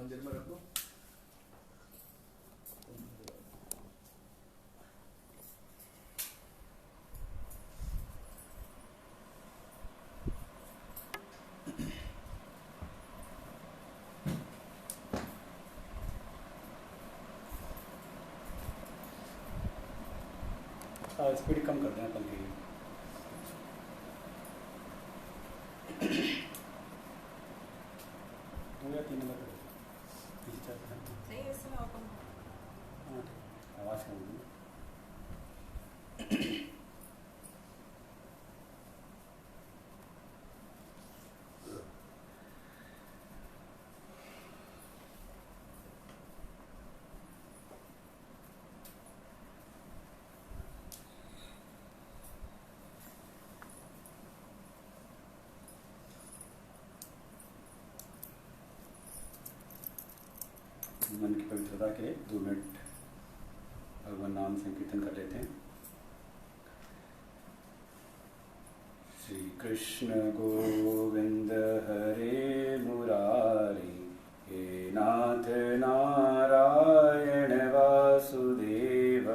मंदिर में रखो। स्पीड कम कर दें अपन की। दो या तीन नंबर पीछे चलते हैं। नहीं इस समय ओपन। हाँ ठीक, आवाज़ कम होगी। मन की पवित्रता के लिए 2 मिनट भगवान नाम संकीर्तन कर लेते हैं। श्री कृष्ण गोविंद हरे मुरारी, हे नाथ नारायण वासुदेव।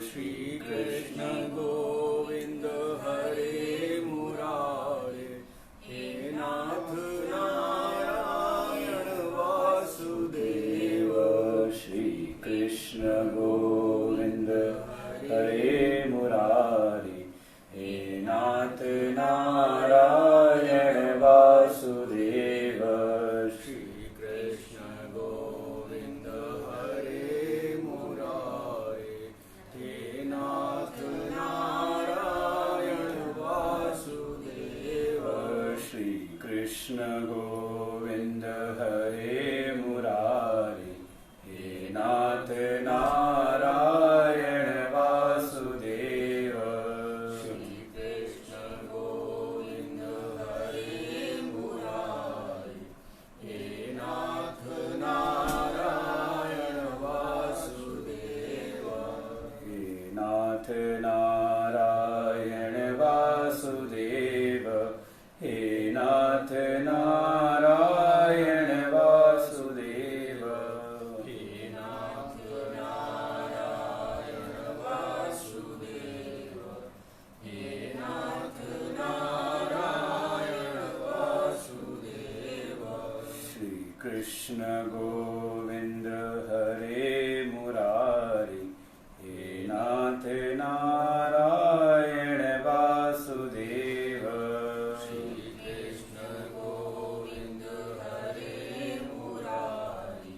श्री कृष्ण गोविंद हरे मुरारी, हे नाथ नारायण वासुदेव। श्री कृष्ण गोविंद हरे मुरारी, हे नाथ नारायण वासुदेव। श्री कृष्ण गोविंद हरे मुरारी, हे नाथ नारायण वासुदेव। श्री कृष्ण गोविंद हरे मुरारी, हे नाथ नारायण वासुदेव। श्री कृष्ण गोविंद हरे मुरारी, हे नाथ नारायण वासुदेव। हे नाथ नारायण वासुदेव, हे नाथ नारायण वासुदेव। हे नाथ नारायण वासुदेव, हे नाथ नारायण वासुदेव। श्री कृष्ण गोविंद हरे मुरारी, हे नाथ नारायण वासुदेव। श्री कृष्ण गोविंद हरे मुरारी,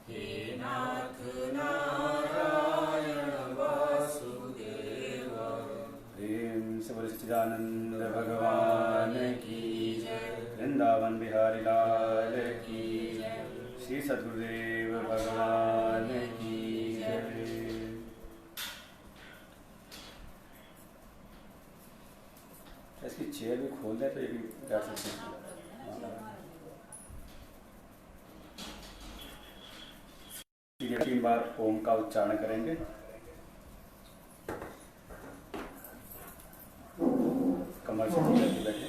हे नाथ नारायण वासुदेव। प्रेम से बोले सच्चिदानंद भगवान की जय, वृंदावन बिहारी लाल की जय, श्री सद्गुरुदेव भगवान की जय। इसकी चेयर भी खोल दें तो ये भी बैठ सकते हैं। हाँ। 3 बार ओम का उच्चारण करेंगे। कमर से नीचे बैठे।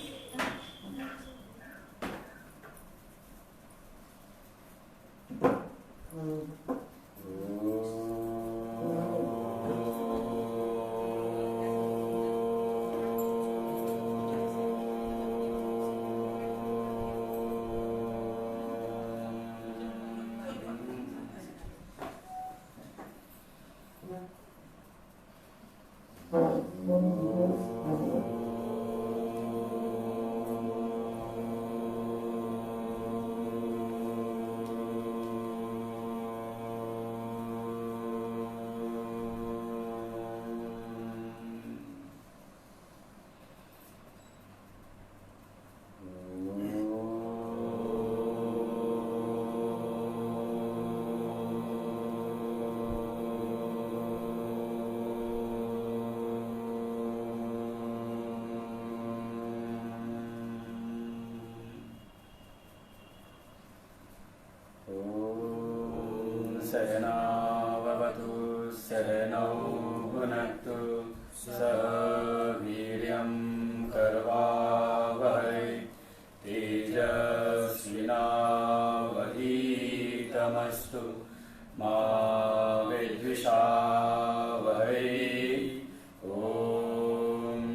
सहनावतु सहनौ भुनक्तु सह वीर्यं कर्वावहै तेजस्विनावधीतमस्तु मा विद्विषावहै। ॐ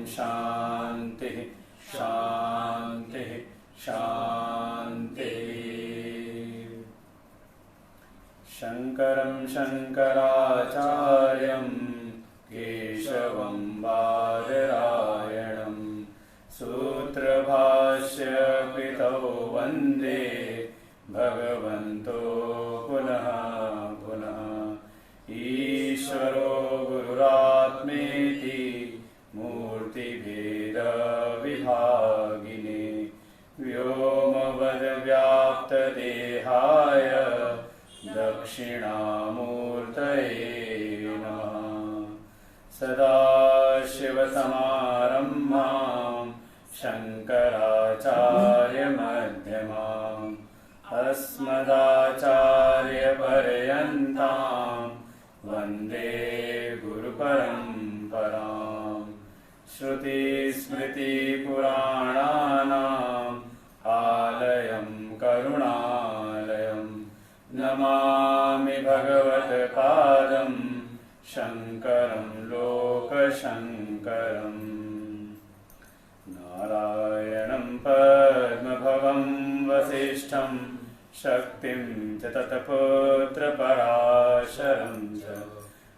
शान्तिः शान्तिः शान्तिः। शङ्करं शङ्कराचार्यं केशवं बादरायणं सूत्रभाष्यकृतौ वन्दे भगवन्तो पुनः पुनः। ईश्वरो गुरुरात्मेति मूर्तिभेदविभागिने व्योमवद्व्याप्तदेहाय दक्षिणामूर्तये नमः। सदाशिवसमारम्भां शङ्कराचार्यमध्यमाम् अस्मदाचार्यपर्यन्तां वन्दे गुरुपरम्पराम्। श्रुतिस्मृतिपुराणानाम् आलयं करुणालयं नमामि भगवत्पादं शङ्करं लोकशङ्करम्। नारायणं पद्मभवं वसिष्ठं शक्तिं च तत्पुत्रपराशरं च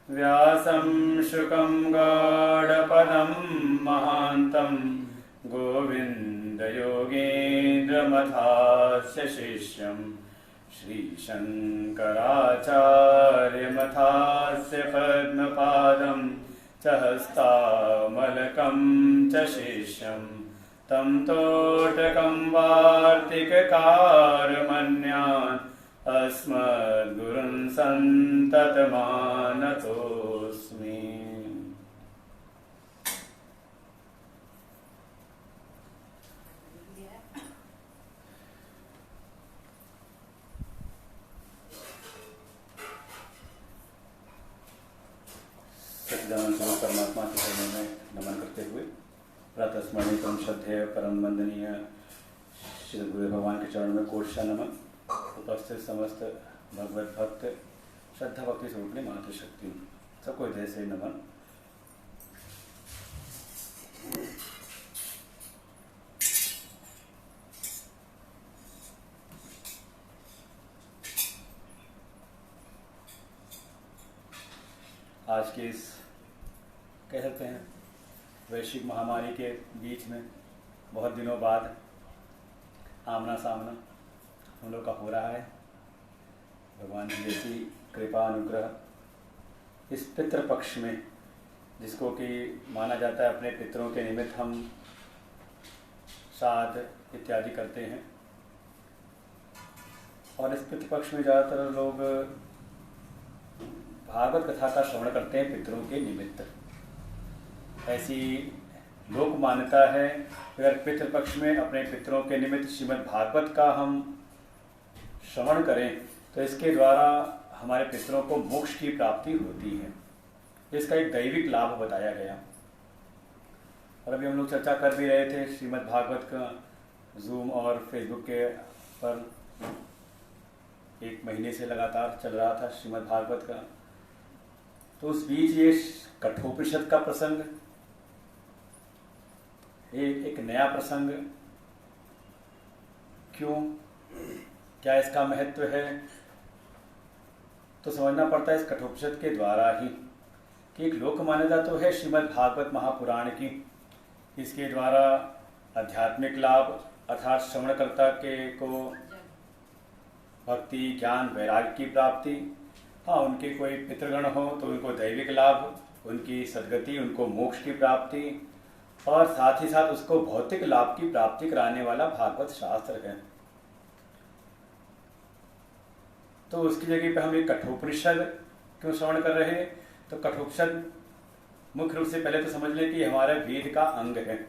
व्यासं शुकं गौडपदं महान्तं गोविन्दयोगीन्द्रमथास्य शिष्यं श्रीशङ्कराचार्यमथास्य पद्मपादं च हस्तामलकं च शिष्यं तं तोटकं वार्तिककारमन्यान् अस्मद्गुरुन् सन्ततमानतोऽस्मि। सच्चिदानंद स्वरूप परमात्मा के चरणों में नमन करते हुए प्रातः स्मरणीय परम श्रद्धेय परम वंदनीय श्री गुरु भगवान के चरणों में कोटि नमन। उपस्थित समस्त भगवत भक्त श्रद्धा भक्ति स्वरूपणी मातृशक्ति सबको हृदय से नमन। आज के इस कह सकते हैं वैश्विक महामारी के बीच में बहुत दिनों बाद आमना सामना हम लोग का हो रहा है। भगवान की जैसी कृपा अनुग्रह इस पितृपक्ष में, जिसको कि माना जाता है अपने पितरों के निमित्त हम श्राद्ध इत्यादि करते हैं। और इस पितृपक्ष में ज़्यादातर लोग भागवत कथा का श्रवण करते हैं पितरों के निमित्त। ऐसी लोक मान्यता है अगर पितृपक्ष में अपने पितरों के निमित्त श्रीमद् भागवत का हम श्रवण करें तो इसके द्वारा हमारे पितरों को मोक्ष की प्राप्ति होती है। इसका एक दैविक लाभ बताया गया। और अभी हम लोग चर्चा कर भी रहे थे श्रीमद् भागवत का जूम और फेसबुक के पर 1 महीने से लगातार चल रहा था श्रीमद् भागवत का। तो उस बीच ये कठोपनिषद का प्रसंग, एक नया प्रसंग, क्यों, क्या इसका महत्व है, तो समझना पड़ता है इस कठोपनिषद के द्वारा ही कि एक लोक मान्यता तो है श्रीमद् भागवत महापुराण की। इसके द्वारा आध्यात्मिक लाभ अर्थात श्रवणकर्ता के को भक्ति ज्ञान वैराग्य की प्राप्ति। हाँ, उनके कोई पितृगण हो तो उनको दैविक लाभ, उनकी सद्गति, उनको मोक्ष की प्राप्ति, और साथ ही साथ उसको भौतिक लाभ की प्राप्ति कराने वाला भागवत शास्त्र है। तो उसकी जगह पे हम एक कठोपनिषद क्यों श्रवण कर रहे हैं? तो कठोपनिषद मुख्य रूप से पहले तो समझ लें कि हमारे वेद का अंग है।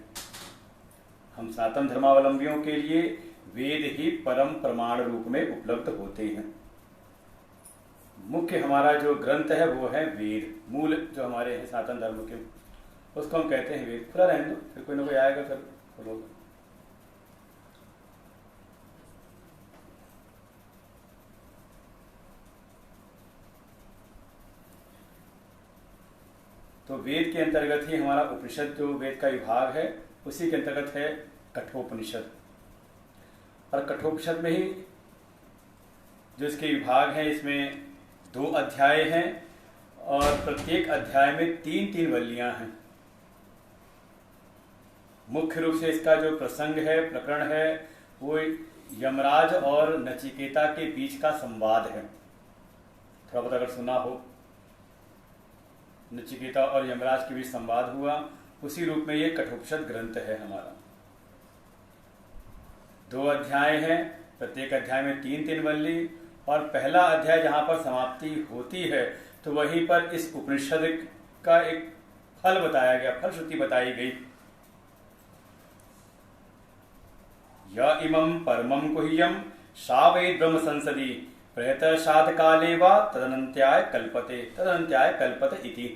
हम सनातन धर्मावलंबियों के लिए वेद ही परम प्रमाण रूप में उपलब्ध होते हैं। मुख्य हमारा जो ग्रंथ है वो है वेद, मूल जो हमारे हैं सनातन धर्म के, उसको हम कहते हैं वेद। खुला रहने दो, फिर कोई ना कोई आएगा फिर लोग। तो वेद के अंतर्गत ही हमारा उपनिषद जो वेद का विभाग है उसी के अंतर्गत है कठोपनिषद। और कठोपनिषद में ही जो इसके विभाग हैं इसमें 2 अध्याय हैं और प्रत्येक अध्याय में 3-3 वल्लियां हैं। मुख्य रूप से इसका जो प्रसंग है, प्रकरण है, वो यमराज और नचिकेता के बीच का संवाद है। थोड़ा बहुत अगर सुना हो, नचिकेता और यमराज के बीच संवाद हुआ, उसी रूप में ये कठोपनिषद ग्रंथ है हमारा। 2 अध्याय हैं, प्रत्येक अध्याय में 3-3 वल्ली, और पहला अध्याय जहाँ पर समाप्ति होती है तो वहीं पर इस उपनिषद का एक फल बताया गया, फलश्रुति बताई गई। य इमं परमं गुह्यं सा वै ब्रह्म संसदि प्रयतः साध काले वा तदनन्त्याय कल्पते इति।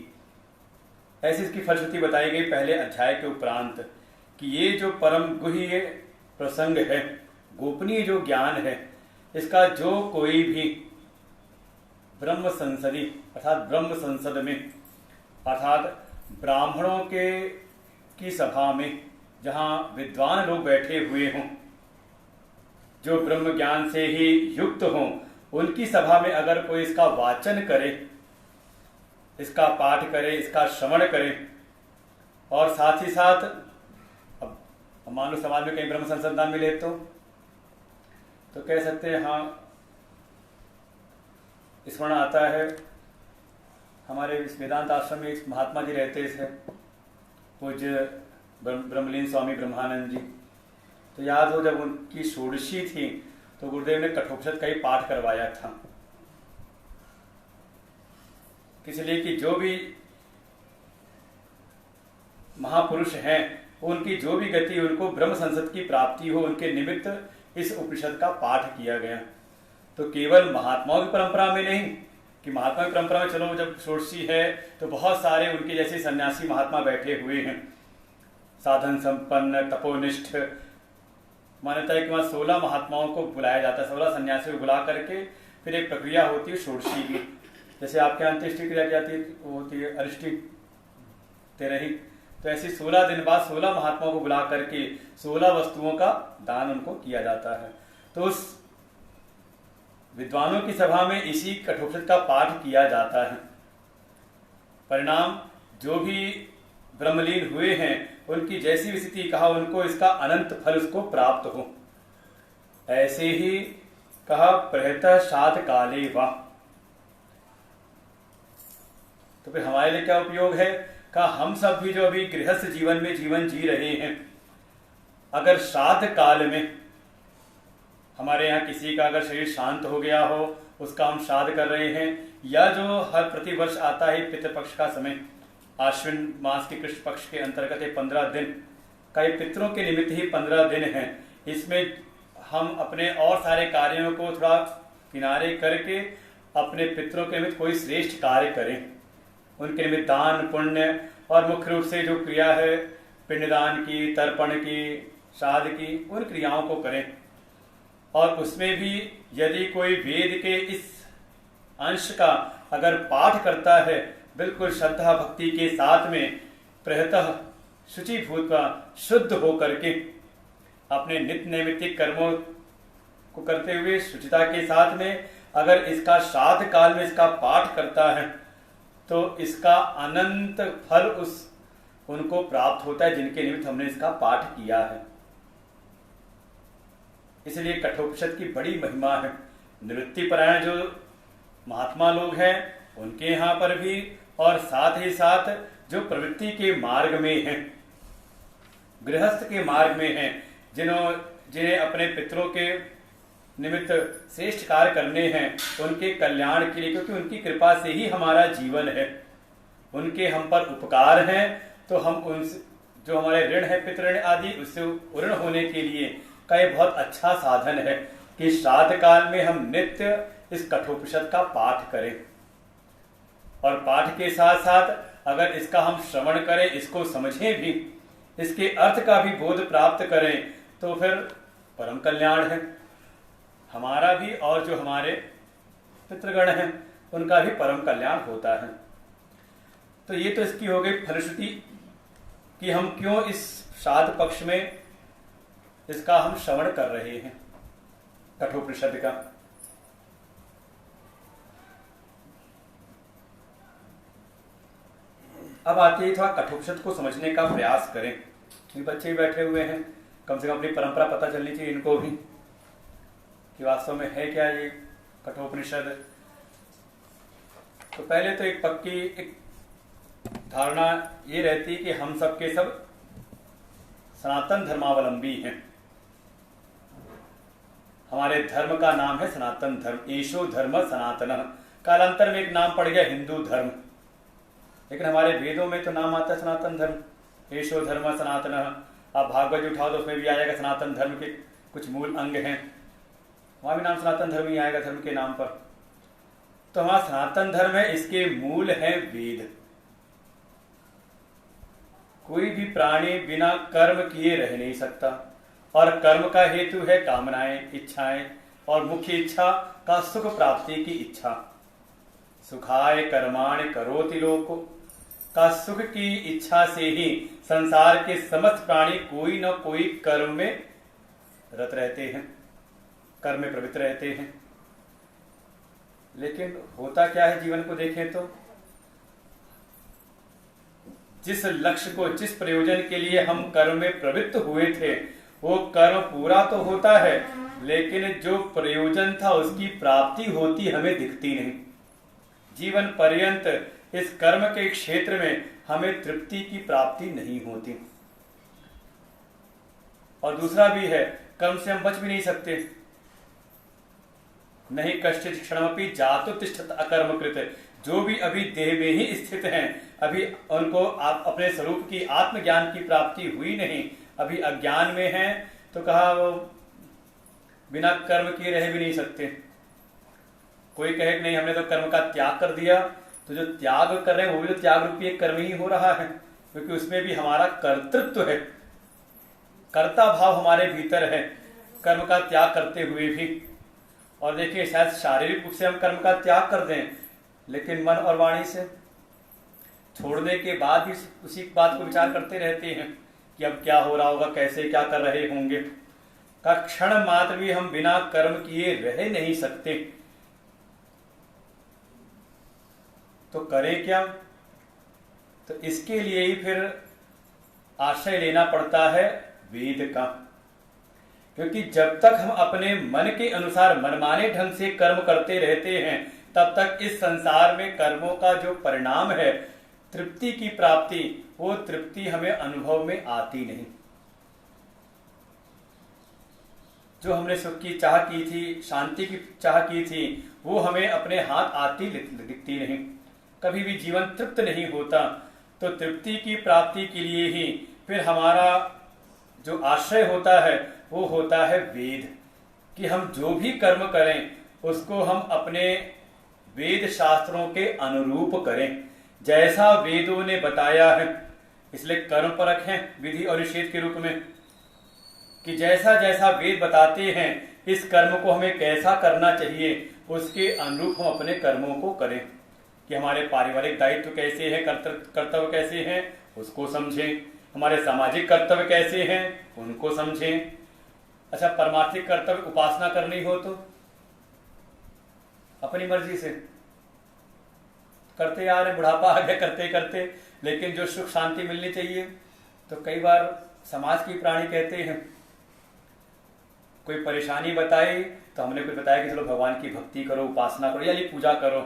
ऐसी इसकी फलश्रुति बताई गई पहले अध्याय के उपरांत कि ये जो परम गुह्य प्रसंग है, गोपनीय जो ज्ञान है, इसका जो कोई भी ब्रह्म संसदी अर्थात ब्रह्म संसद में अर्थात ब्राह्मणों की सभा में जहाँ विद्वान लोग बैठे हुए हों, जो ब्रह्म ज्ञान से ही युक्त हों, उनकी सभा में अगर कोई इसका वाचन करे, इसका पाठ करे, इसका श्रवण करे, और साथ ही साथ अब मानो समाज में कहीं ब्रह्म संसद ना मिले तो कह सकते हैं हाँ, स्मरण आता है हमारे इस वेदांत आश्रम में एक महात्मा जी रहते थे, पूज्य ब्रह्मलीन स्वामी ब्रह्मानंद जी। तो याद हो जब उनकी षोडशी थी तो गुरुदेव ने कठोपनिषद का ही पाठ करवाया था, इसलिए कि जो भी महापुरुष हैं उनकी जो भी गति, उनको ब्रह्म संसद की प्राप्ति हो, उनके निमित्त इस उपनिषद का पाठ किया गया। तो केवल महात्माओं की परंपरा में नहीं कि महात्मा की परंपरा में चलो जब षोडशी है तो बहुत सारे उनके जैसे सन्यासी महात्मा बैठे हुए हैं, साधन संपन्न तपोनिष्ठ। मान्यता है कि वहाँ 16 महात्माओं को बुलाया जाता है, 16 सन्यासियों को बुला करके फिर एक प्रक्रिया होती है षोडशी की। जैसे आपके यहाँ अंत्येष्टि क्रिया की जाती है, वो होती है अरिष्टि तेरही, तो ऐसे 16 दिन बाद 16 महात्माओं को बुला करके 16 वस्तुओं का दान उनको किया जाता है। तो उस विद्वानों की सभा में इसी कठोपनिषद का पाठ किया जाता है। परिणाम जो भी ब्रह्मलीन हुए हैं उनकी जैसी भी स्थिति कहा, उनको इसका अनंत फल उसको प्राप्त हो। ऐसे ही कहा प्रयतः साध काले वा, तो फिर हमारे लिए क्या उपयोग है? कहा हम सब भी जो अभी गृहस्थ जीवन में जीवन जी रहे हैं, अगर श्राद्ध काल में हमारे यहाँ किसी का अगर शरीर शांत हो गया हो, उसका हम श्राद्ध कर रहे हैं, या जो हर प्रतिवर्ष आता है पितृपक्ष का समय, आश्विन मास के कृष्ण पक्ष के अंतर्गत 15 दिन का, ये पितरों के निमित्त ही 15 दिन हैं। इसमें हम अपने और सारे कार्यों को थोड़ा किनारे करके अपने पितरों के निमित्त कोई श्रेष्ठ कार्य करें, उनके निमित्त दान पुण्य, और मुख्य रूप से जो क्रिया है पिंडदान की, तर्पण की, श्राद्ध की, उन क्रियाओं को करें। और उसमें भी यदि कोई वेद के इस अंश का अगर पाठ करता है बिल्कुल श्रद्धा भक्ति के साथ में, प्रयतः शुचि भूतवा शुद्ध हो करके अपने नित्य नैमित्तिक कर्मों को करते हुए शुचिता के साथ में अगर इसका श्राद्ध काल में इसका पाठ करता है तो इसका अनंत फल उनको प्राप्त होता है जिनके निमित्त हमने इसका पाठ किया है। इसलिए कठोपनिषद की बड़ी महिमा है। निवृत्ति परायण जो महात्मा लोग हैं उनके यहाँ पर भी, और साथ ही साथ जो प्रवृत्ति के मार्ग में हैं, गृहस्थ के मार्ग में हैं, जिन्हें अपने पितरों के निमित्त श्रेष्ठ कार्य करने हैं, उनके कल्याण के लिए, क्योंकि उनकी कृपा से ही हमारा जीवन है, उनके हम पर उपकार हैं, तो हम उनसे जो हमारे ऋण है पितृण आदि, उससे उऋण होने के लिए का ये बहुत अच्छा साधन है कि श्राद्ध काल में हम नित्य इस कठोपनिषद का पाठ करें, और पाठ के साथ साथ अगर इसका हम श्रवण करें, इसको समझें भी, इसके अर्थ का भी बोध प्राप्त करें, तो फिर परम कल्याण है हमारा भी, और जो हमारे पितृगण हैं उनका भी परम कल्याण होता है। तो ये तो इसकी हो गई फलश्रुति कि हम क्यों इस श्राद्ध पक्ष में इसका हम श्रवण कर रहे हैं, कठोपनिषद का। अब आते ही थोड़ा कठोपनिषद को समझने का प्रयास करें। ये बच्चे ही बैठे हुए हैं, कम से कम अपनी परंपरा पता चलनी चाहिए इनको भी कि वास्तव में है क्या ये कठोपनिषद। तो पहले तो एक पक्की एक धारणा ये रहती कि हम सब के सब सनातन धर्मावलंबी हैं। हमारे धर्म का नाम है सनातन धर्म, ईशो धर्म सनातन। कालांतर में एक नाम पड़ गया हिंदू धर्म, लेकिन हमारे वेदों में तो नाम आता है सनातन धर्म, ईशो धर्म सनातन। आप भागवत उठाओ तो उसमें भी आएगा सनातन धर्म के कुछ मूल अंग हैं, वहां भी नाम सनातन धर्म ही आएगा धर्म के नाम पर। तो हमारा सनातन धर्म है, इसके मूल है वेद। कोई भी प्राणी बिना कर्म किए रह नहीं सकता, और कर्म का हेतु है कामनाएं, इच्छाएं, और मुख्य इच्छा का सुख प्राप्ति की इच्छा। सुखाय कर्माणि करोति लोको का सुख की इच्छा से ही संसार के समस्त प्राणी कोई न कोई कर्म में रत रहते हैं, कर्म में प्रवृत्त रहते हैं। लेकिन होता क्या है जीवन को देखें तो, जिस लक्ष्य को, जिस प्रयोजन के लिए हम कर्म में प्रवृत्त हुए थे, वो कर्म पूरा तो होता है, लेकिन जो प्रयोजन था उसकी प्राप्ति होती हमें दिखती नहीं। जीवन पर्यंत इस कर्म के क्षेत्र में हमें तृप्ति की प्राप्ति नहीं होती। और दूसरा भी है, कर्म से हम बच भी नहीं सकते। नहीं कश्चित् क्षणमपि जातु तिष्ठत अकर्मकृत। जो भी अभी देह में ही स्थित हैं, अभी उनको अपने स्वरूप की आत्मज्ञान की प्राप्ति हुई नहीं, अभी अज्ञान में हैं, तो कहा वो बिना कर्म किए रह भी नहीं सकते। कोई कहे कि नहीं हमने तो कर्म का त्याग कर दिया, तो जो त्याग कर रहे हैं वो भी तो त्याग रूपी एक कर्म ही हो रहा है, क्योंकि उसमें भी हमारा कर्तृत्व है, कर्ता भाव हमारे भीतर है कर्म का त्याग करते हुए भी। और देखिए शायद शारीरिक रूप से हम कर्म का त्याग कर दें, लेकिन मन और वाणी से छोड़ने के बाद भी उसी बात को विचार करते रहते हैं कि अब क्या हो रहा होगा, कैसे क्या कर रहे होंगे। का क्षण मात्र भी हम बिना कर्म किए रह नहीं सकते। तो करें क्या? तो इसके लिए ही फिर आश्रय लेना पड़ता है वेद का, क्योंकि जब तक हम अपने मन के अनुसार मनमाने ढंग से कर्म करते रहते हैं, तब तक इस संसार में कर्मों का जो परिणाम है, तृप्ति की प्राप्ति, वो तृप्ति हमें अनुभव में आती नहीं। जो हमने सुख की चाह की थी, शांति की चाह की थी, वो हमें अपने हाथ आती दिखती नहीं। कभी भी जीवन तृप्त नहीं होता। तो तृप्ति की प्राप्ति के लिए ही फिर हमारा जो आश्रय होता है वो होता है वेद, कि हम जो भी कर्म करें उसको हम अपने वेद शास्त्रों के अनुरूप करें, जैसा वेदों ने बताया है। इसलिए कर्म परख है विधि और निषेध के रूप में, कि जैसा जैसा वेद बताते हैं इस कर्म को हमें कैसा करना चाहिए, उसके अनुरूप हम अपने कर्मों को करें। कि हमारे पारिवारिक दायित्व कैसे हैं, कर्तव्य कैसे हैं, उसको समझें। हमारे सामाजिक कर्तव्य कैसे हैं, उनको समझें। अच्छा, परमार्थिक कर्तव्य उपासना करनी हो तो अपनी मर्जी से करते आ रहे, बुढ़ापा आ गया करते करते, लेकिन जो सुख शांति मिलनी चाहिए, तो कई बार समाज की प्राणी कहते हैं, कोई परेशानी बताई तो हमने कुछ बताया कि चलो भगवान की भक्ति करो, उपासना करो, या ये पूजा करो,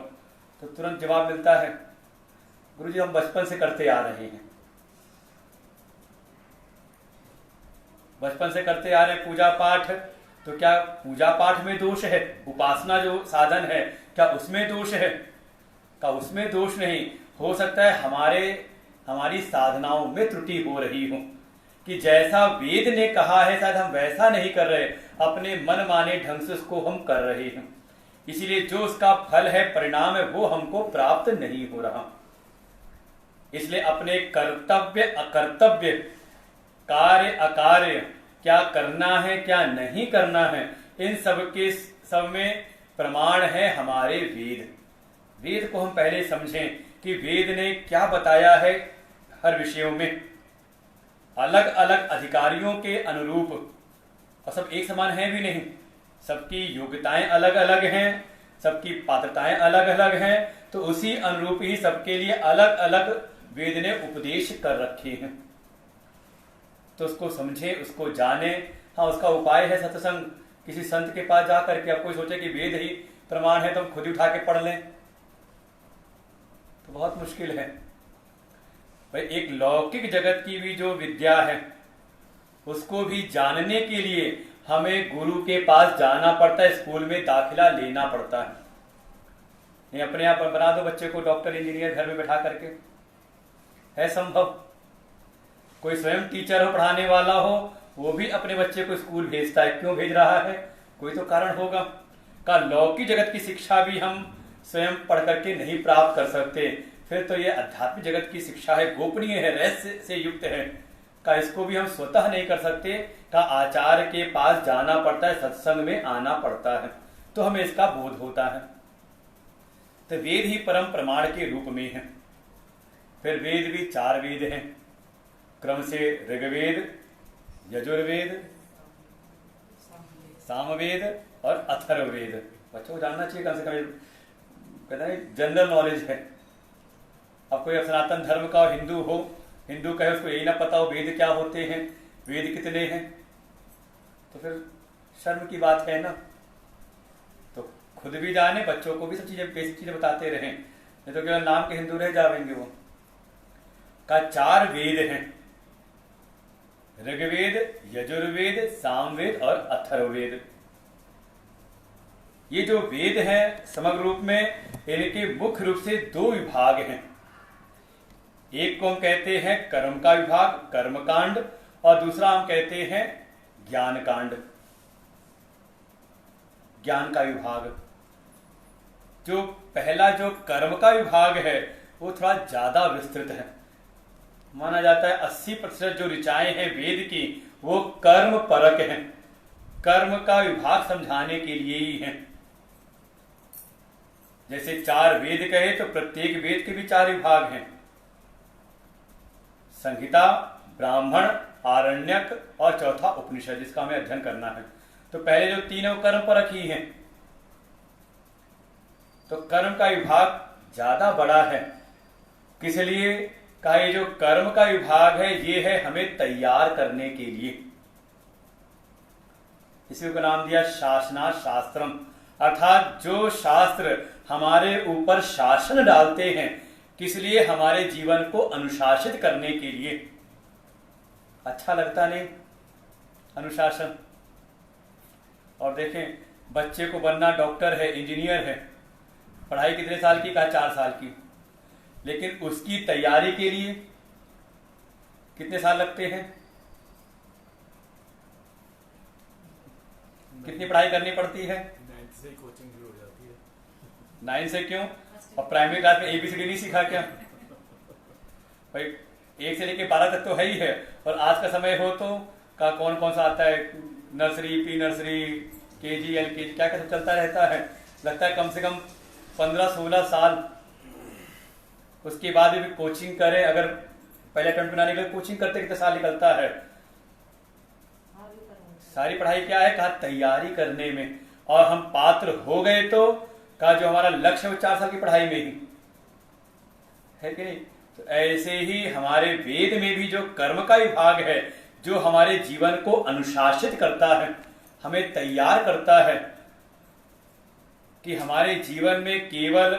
तो तुरंत जवाब मिलता है गुरुजी हम बचपन से करते आ रहे हैं, बचपन से करते आ रहे हैं पूजा पाठ। तो क्या पूजा पाठ में दोष है? उपासना जो साधन है क्या उसमें दोष है? क्या उसमें दोष नहीं। हो सकता है हमारी साधनाओं में त्रुटि हो रही हो, कि जैसा वेद ने कहा है शायद हम वैसा नहीं कर रहे, अपने मन माने ढंग से उसको हम कर रहे हैं, इसीलिए जो उसका फल है, परिणाम है, वो हमको प्राप्त नहीं हो रहा। इसलिए अपने कर्तव्य अकर्तव्य, कार्य अकार्य, क्या करना है क्या नहीं करना है, इन सब में प्रमाण है हमारे वेद। वेद को हम पहले समझें कि वेद ने क्या बताया है हर विषयों में, अलग अलग अधिकारियों के अनुरूप, और सब एक समान है भी नहीं, सबकी योग्यताएं अलग अलग हैं, सबकी पात्रताएं अलग अलग हैं, तो उसी अनुरूप ही सबके लिए अलग अलग वेद ने उपदेश कर रखे हैं। तो उसको समझे, उसको जाने। हाँ, उसका उपाय है सत्संग, किसी संत के पास जा करके। अब कोई सोचे कि वेद ही प्रमाण है तो हम खुद ही उठा के पढ़ लें, तो बहुत मुश्किल है भाई। एक लौकिक जगत की भी जो विद्या है उसको भी जानने के लिए हमें गुरु के पास जाना पड़ता है, स्कूल में दाखिला लेना पड़ता है। नहीं अपने आप बना दो बच्चे को डॉक्टर इंजीनियर घर में बैठा करके, है संभव? कोई स्वयं टीचर हो, पढ़ाने वाला हो, वो भी अपने बच्चे को स्कूल भेजता है। क्यों भेज रहा है? कोई तो कारण होगा। का लौकिक जगत की शिक्षा भी हम स्वयं पढ़ करके नहीं प्राप्त कर सकते, फिर तो ये आध्यात्मिक जगत की शिक्षा है, गोपनीय है, रहस्य से युक्त है, का इसको भी हम स्वतः नहीं कर सकते, का आचार्य के पास जाना पड़ता है, सत्संग में आना पड़ता है, तो हमें इसका बोध होता है। तो वेद ही परम प्रमाण के रूप में है। फिर वेद भी 4 वेद हैं क्रम से, ऋग्वेद, यजुर्वेद, सामवेद और अथर्ववेद। बच्चों को जानना चाहिए कम से कम, कहते हैं जनरल नॉलेज है। अब कोई सनातन धर्म का हिंदू हो, हिंदू कहे उसको यही ना पता हो वेद क्या होते हैं, वेद कितने हैं, तो फिर शर्म की बात है ना। तो खुद भी जाने, बच्चों को भी सब चीजें, बेसिक चीजें बताते रहें, नहीं तो केवल नाम के हिंदू रह जाएंगे वो। का 4 वेद हैं, ऋग्वेद, यजुर्वेद, सामवेद और अथर्ववेद। ये जो वेद हैं समग्र रूप में इनके मुख्य रूप से 2 विभाग हैं। एक को हम कहते हैं कर्म का विभाग, कर्मकांड, और दूसरा हम कहते हैं ज्ञान कांड, ज्ञान का विभाग। जो पहला जो कर्म का विभाग है वो थोड़ा ज्यादा विस्तृत है। माना जाता है 80% जो ऋचाएं हैं वेद की वो कर्म परक हैं, कर्म का विभाग समझाने के लिए ही हैं। जैसे 4 वेद कहे तो प्रत्येक वेद के भी 4 विभाग हैं, संहिता, ब्राह्मण, आरण्यक और चौथा उपनिषद, जिसका हमें अध्ययन करना है। तो पहले जो 3 वो कर्म परक ही हैं, तो कर्म का विभाग ज्यादा बड़ा है। किस लिए? कहा ये जो कर्म का विभाग है ये है हमें तैयार करने के लिए, इसी को नाम दिया शासना शास्त्रम, अर्थात जो शास्त्र हमारे ऊपर शासन डालते हैं, किस लिए? हमारे जीवन को अनुशासित करने के लिए। अच्छा लगता नहीं अनुशासन? और देखें बच्चे को बनना डॉक्टर है, इंजीनियर है, पढ़ाई कितने साल की? कहा 4 साल की, लेकिन उसकी तैयारी के लिए कितने साल लगते हैं? कितनी पढ़ाई करनी पड़ती है? 9 से कोचिंग शुरू हो जाती है। 9 से क्यों? और प्राइमरी क्लास में ABCD नहीं सीखा क्या भाई? 1 से लेके 12 तक तो है ही है, और आज का समय हो तो का कौन कौन सा आता है, nursery, pre nursery, KG, LKG, क्या क्या सब चलता रहता है। लगता है कम से कम 15-16 साल। उसके बाद भी कोचिंग करें, अगर पहले अटेम्प्ट बनाने के लिए कोचिंग करते कितने साल निकलता है। सारी पढ़ाई क्या है? कहा तैयारी करने में, और हम पात्र हो गए तो का जो हमारा लक्ष्य है वो 4 साल की पढ़ाई में ही है कि नहीं। तो ऐसे ही हमारे वेद में भी जो कर्म का विभाग है, जो हमारे जीवन को अनुशासित करता है, हमें तैयार करता है कि हमारे जीवन में केवल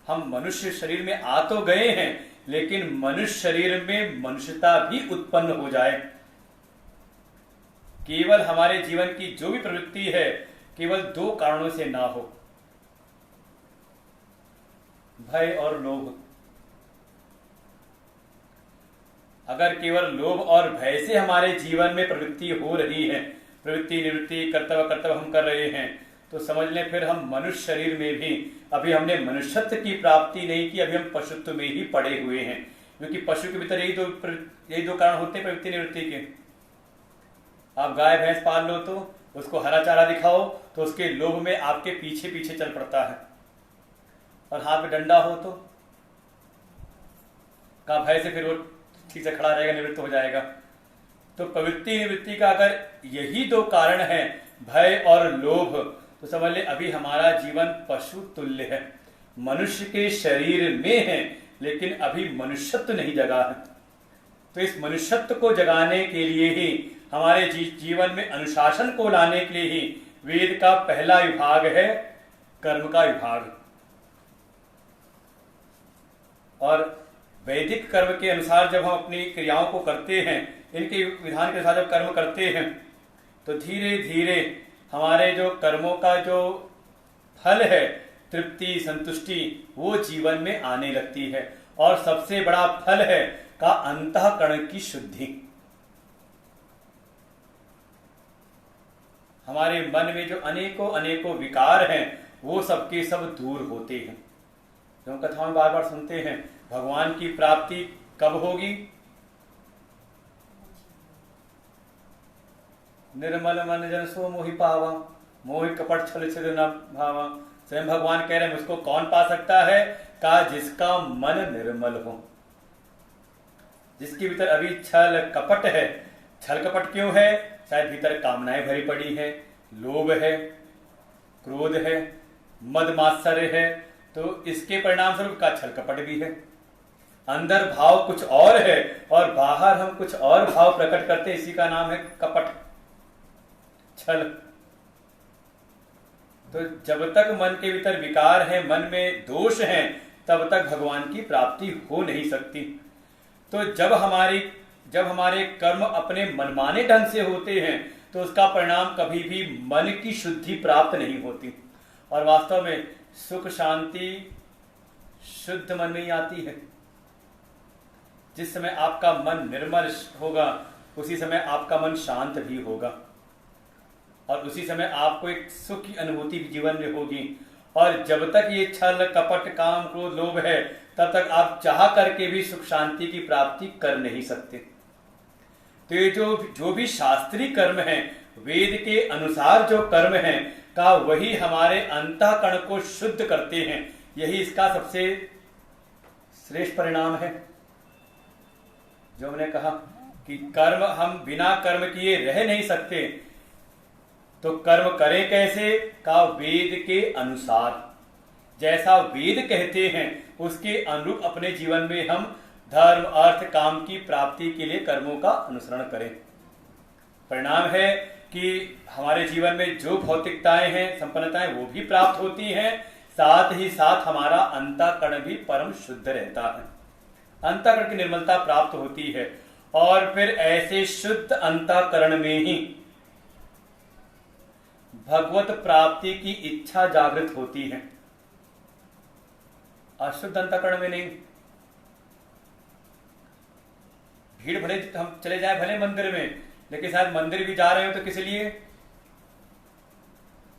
हम मनुष्य शरीर में आ तो गए हैं, लेकिन मनुष्य शरीर में मनुष्यता भी उत्पन्न हो जाए। केवल हमारे जीवन की जो भी प्रवृत्ति है केवल 2 कारणों से ना हो, भय और लोभ। अगर केवल लोभ और भय से हमारे जीवन में प्रवृत्ति हो रही है, प्रवृत्ति निवृत्ति कर्तव्य हम कर रहे हैं, तो समझ लें फिर हम मनुष्य शरीर में भी अभी हमने मनुष्यत्व की प्राप्ति नहीं की, अभी हम पशुत्व में ही पड़े हुए हैं। क्योंकि पशु के भीतर यही दो कारण होते हैं प्रवृत्ति निवृत्ति के। आप गाय भैंस पाल लो तो उसको हरा चारा दिखाओ तो उसके लोभ में आपके पीछे पीछे चल पड़ता है, और हाथ में डंडा हो तो का भय से फिर वो ठीक से खड़ा रहेगा, निवृत्त हो जाएगा। तो प्रवृत्ति निवृत्ति का अगर यही दो कारण है, भय और लोभ, तो समझ ले अभी हमारा जीवन पशु तुल्य है, मनुष्य के शरीर में है, लेकिन अभी मनुष्यत्व नहीं जगा है। तो इस मनुष्यत्व को जगाने के लिए ही, हमारे जीवन में अनुशासन को लाने के लिए ही वेद का पहला विभाग है कर्म का विभाग। और वैदिक कर्म के अनुसार जब हम अपनी क्रियाओं को करते हैं, इनके विधान के अनुसार जब कर्म करते हैं, तो धीरे धीरे हमारे जो कर्मों का जो फल है, तृप्ति संतुष्टि, वो जीवन में आने लगती है। और सबसे बड़ा फल है का अंतःकरण की शुद्धि। हमारे मन में जो अनेकों अनेकों विकार हैं, वो सबके सब दूर होते हैं। जो हम कथाओं में बार बार सुनते हैं, भगवान की प्राप्ति कब होगी? निर्मल मन जन सो मोहि पावा, मोहि कपट छल छिद न भावा। स्वयं भगवान कह रहे हैं, मुझको कौन पा सकता है? का जिसका मन निर्मल हो, जिसके भीतर अभी छल कपट है। छल कपट क्यों है? शायद भीतर कामनाएं भरी पड़ी है, लोभ है, क्रोध है, मद मात्सर्य है, तो इसके परिणाम स्वरूप का छल कपट भी है। अंदर भाव कुछ और है और बाहर हम कुछ और भाव प्रकट करते हैं, इसी का नाम है कपट, छल। तो जब तक मन के भीतर विकार है, मन में दोष है, तब तक भगवान की प्राप्ति हो नहीं सकती। तो जब हमारे कर्म अपने मनमाने ढंग से होते हैं, तो उसका परिणाम कभी भी मन की शुद्धि प्राप्त नहीं होती। और वास्तव में सुख शांति शुद्ध मन में ही आती है। जिस समय आपका मन निर्मल होगा, उसी समय आपका मन शांत भी होगा, और उसी समय आपको एक सुख की अनुभूति भी जीवन में होगी। और जब तक ये छल कपट काम क्रोध लोभ है, तब तक आप चाह करके भी सुख शांति की प्राप्ति कर नहीं सकते। तो ये जो भी शास्त्रीय कर्म है, वेद के अनुसार जो कर्म है का, वही हमारे अंतःकरण को शुद्ध करते हैं। यही इसका सबसे श्रेष्ठ परिणाम है। जो हमने कहा कि कर्म, हम बिना कर्म किए रह नहीं सकते, तो कर्म करें कैसे? का वेद के अनुसार, जैसा वेद कहते हैं उसके अनुरूप अपने जीवन में हम धर्म अर्थ काम की प्राप्ति के लिए कर्मों का अनुसरण करें। परिणाम है कि हमारे जीवन में जो भौतिकताएं हैं, संपन्नताएं, वो भी प्राप्त होती हैं, साथ ही साथ हमारा अंतःकरण भी परम शुद्ध रहता है, अंतःकरण की निर्मलता प्राप्त होती है। और फिर ऐसे शुद्ध अंतःकरण में ही भगवत प्राप्ति की इच्छा जागृत होती है, अशुद्ध अंतःकरण में नहीं। भीड़ भले हम चले जाए भले मंदिर में, लेकिन शायद मंदिर भी जा रहे हो तो किस लिए?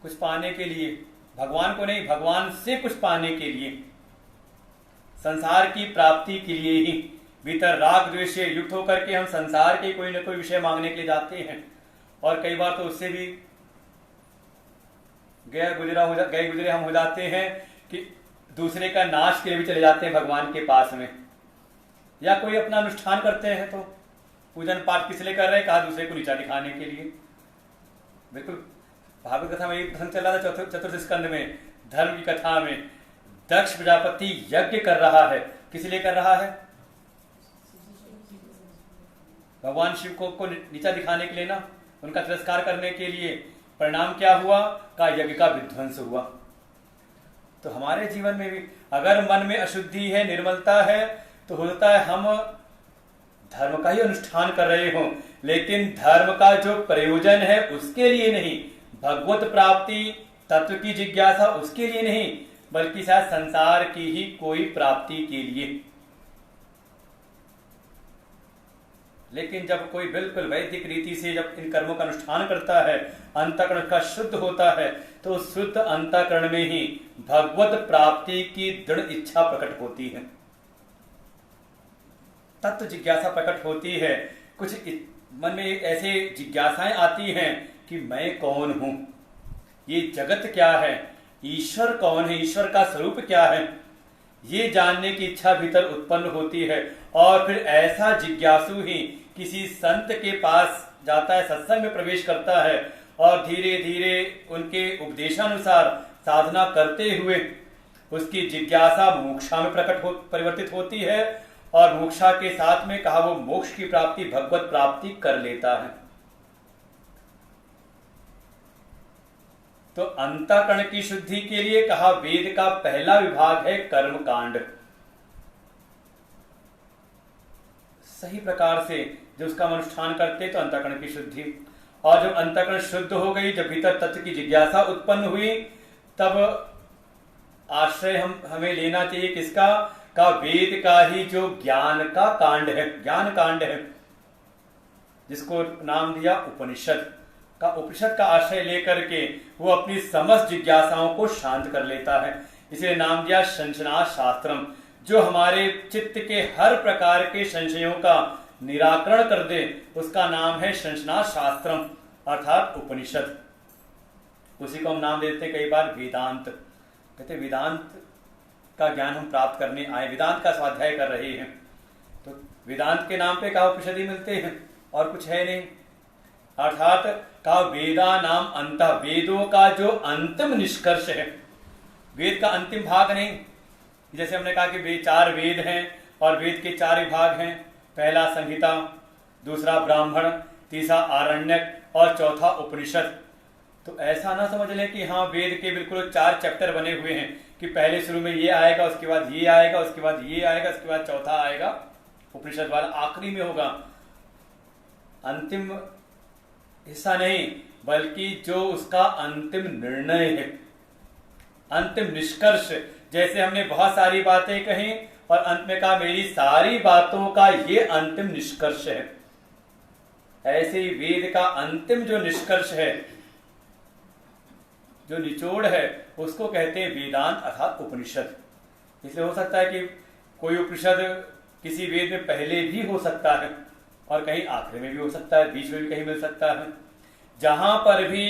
कुछ पाने के लिए, भगवान को नहीं, भगवान से कुछ पाने के लिए, संसार की प्राप्ति के लिए ही। भीतर राग द्वेष से युक्त होकर के हम संसार के कोई न कोई विषय मांगने के लिए जाते हैं, और कई बार तो उससे भी गए गुजरे हम हो जाते हैं कि दूसरे का नाश के लिए भी चले जाते हैं भगवान के पास में। या कोई अपना अनुष्ठान करते हैं, तो पूजन पाठ किस लिए कर रहे हैं? कहा दूसरे को नीचा दिखाने के लिए। बिल्कुल भागवत कथा में एक प्रसंग चल रहा था चतुर्थ स्कंद में, धर्म की कथा में। दक्ष प्रजापति यज्ञ कर रहा है, किस लिए कर रहा है? भगवान शिव को नीचा दिखाने के लिए ना, उनका तिरस्कार करने के लिए। परिणाम क्या हुआ? का यज्ञ का विध्वंस हुआ। तो हमारे जीवन में भी अगर मन में अशुद्धि है, निर्मलता है, तो होता है हम धर्म का ही अनुष्ठान कर रहे हो, लेकिन धर्म का जो प्रयोजन है उसके लिए नहीं, भगवत प्राप्ति तत्व की जिज्ञासा उसके लिए नहीं, बल्कि शायद संसार की ही कोई प्राप्ति के लिए। लेकिन जब कोई बिल्कुल वैदिक रीति से जब इन कर्मों का अनुष्ठान करता है, अंतःकरण का शुद्ध होता है, तो शुद्ध अंतःकरण में ही भगवत प्राप्ति की दृढ़ इच्छा प्रकट होती है, तत्व जिज्ञासा प्रकट होती है। कुछ मन में ऐसे जिज्ञासाएं आती हैं कि मैं कौन हूं, ये जगत क्या है, ईश्वर कौन है, ईश्वर का स्वरूप क्या है। ये जानने की इच्छा भीतर उत्पन्न होती है और फिर ऐसा जिज्ञासु ही किसी संत के पास जाता है, सत्संग में प्रवेश करता है और धीरे धीरे उनके उपदेशानुसार साधना करते हुए उसकी जिज्ञासा मोक्षा में परिवर्तित होती है और मोक्षा के साथ में कहा वो मोक्ष की प्राप्ति, भगवत प्राप्ति कर लेता है। तो अंतःकरण की शुद्धि के लिए कहा वेद का पहला विभाग है कर्म कांड। सही प्रकार से जो उसका अनुष्ठान करते तो अंतःकरण की शुद्धि, और जब अंतःकरण शुद्ध हो गई, जब भीतर तत्व की जिज्ञासा उत्पन्न हुई, तब आश्रय हमें लेना चाहिए किसका? का वेद का ही जो ज्ञान का कांड है, ज्ञान कांड है, जिसको नाम दिया उपनिषद का। उपनिषद का आश्रय लेकर के वो अपनी समस्त जिज्ञासाओं को शांत कर लेता है, इसलिए नाम दिया संशनाद शास्त्रम, जो हमारे चित्त के हर प्रकार के संशयों का निराकरण कर दे, उसका नाम है संशनाद शास्त्रम अर्थात उपनिषद। उसी को हम नाम देते हैं कई बार वेदांत। कहते वेदांत का ज्ञान हम प्राप्त करने आए, वेदांत का स्वाध्याय कर रहे हैं, तो वेदांत के नाम पे कहा उपनिषद ही मिलते हैं और कुछ है नहीं। अर्थात कहा वेदा नाम अंत, वेदों का जो अंतिम निष्कर्ष है, वेद का अंतिम भाग नहीं। जैसे हमने कहा कि चार वेद हैं और वेद के चार विभाग हैं, पहला संहिता, दूसरा ब्राह्मण, तीसरा आरण्यक और चौथा उपनिषद। तो ऐसा ना समझ लें कि हाँ वेद के बिल्कुल चार चैप्टर बने हुए हैं कि पहले शुरू में ये आएगा, उसके बाद ये आएगा, उसके बाद ये आएगा, उसके बाद चौथा आएगा उपनिषद वाला आखिरी में होगा। अंतिम हिस्सा नहीं, बल्कि जो उसका अंतिम निर्णय है, अंतिम निष्कर्ष। जैसे हमने बहुत सारी बातें कही और अंत में कहा मेरी सारी बातों का ये अंतिम निष्कर्ष है, ऐसे ही वेद का अंतिम जो निष्कर्ष है, जो निचोड़ है, उसको कहते हैं वेदांत अर्थात उपनिषद। इसलिए हो सकता है कि कोई उपनिषद किसी वेद में पहले भी हो सकता है और कहीं आखिर में भी हो सकता है, बीच में भी कहीं मिल सकता है। जहां पर भी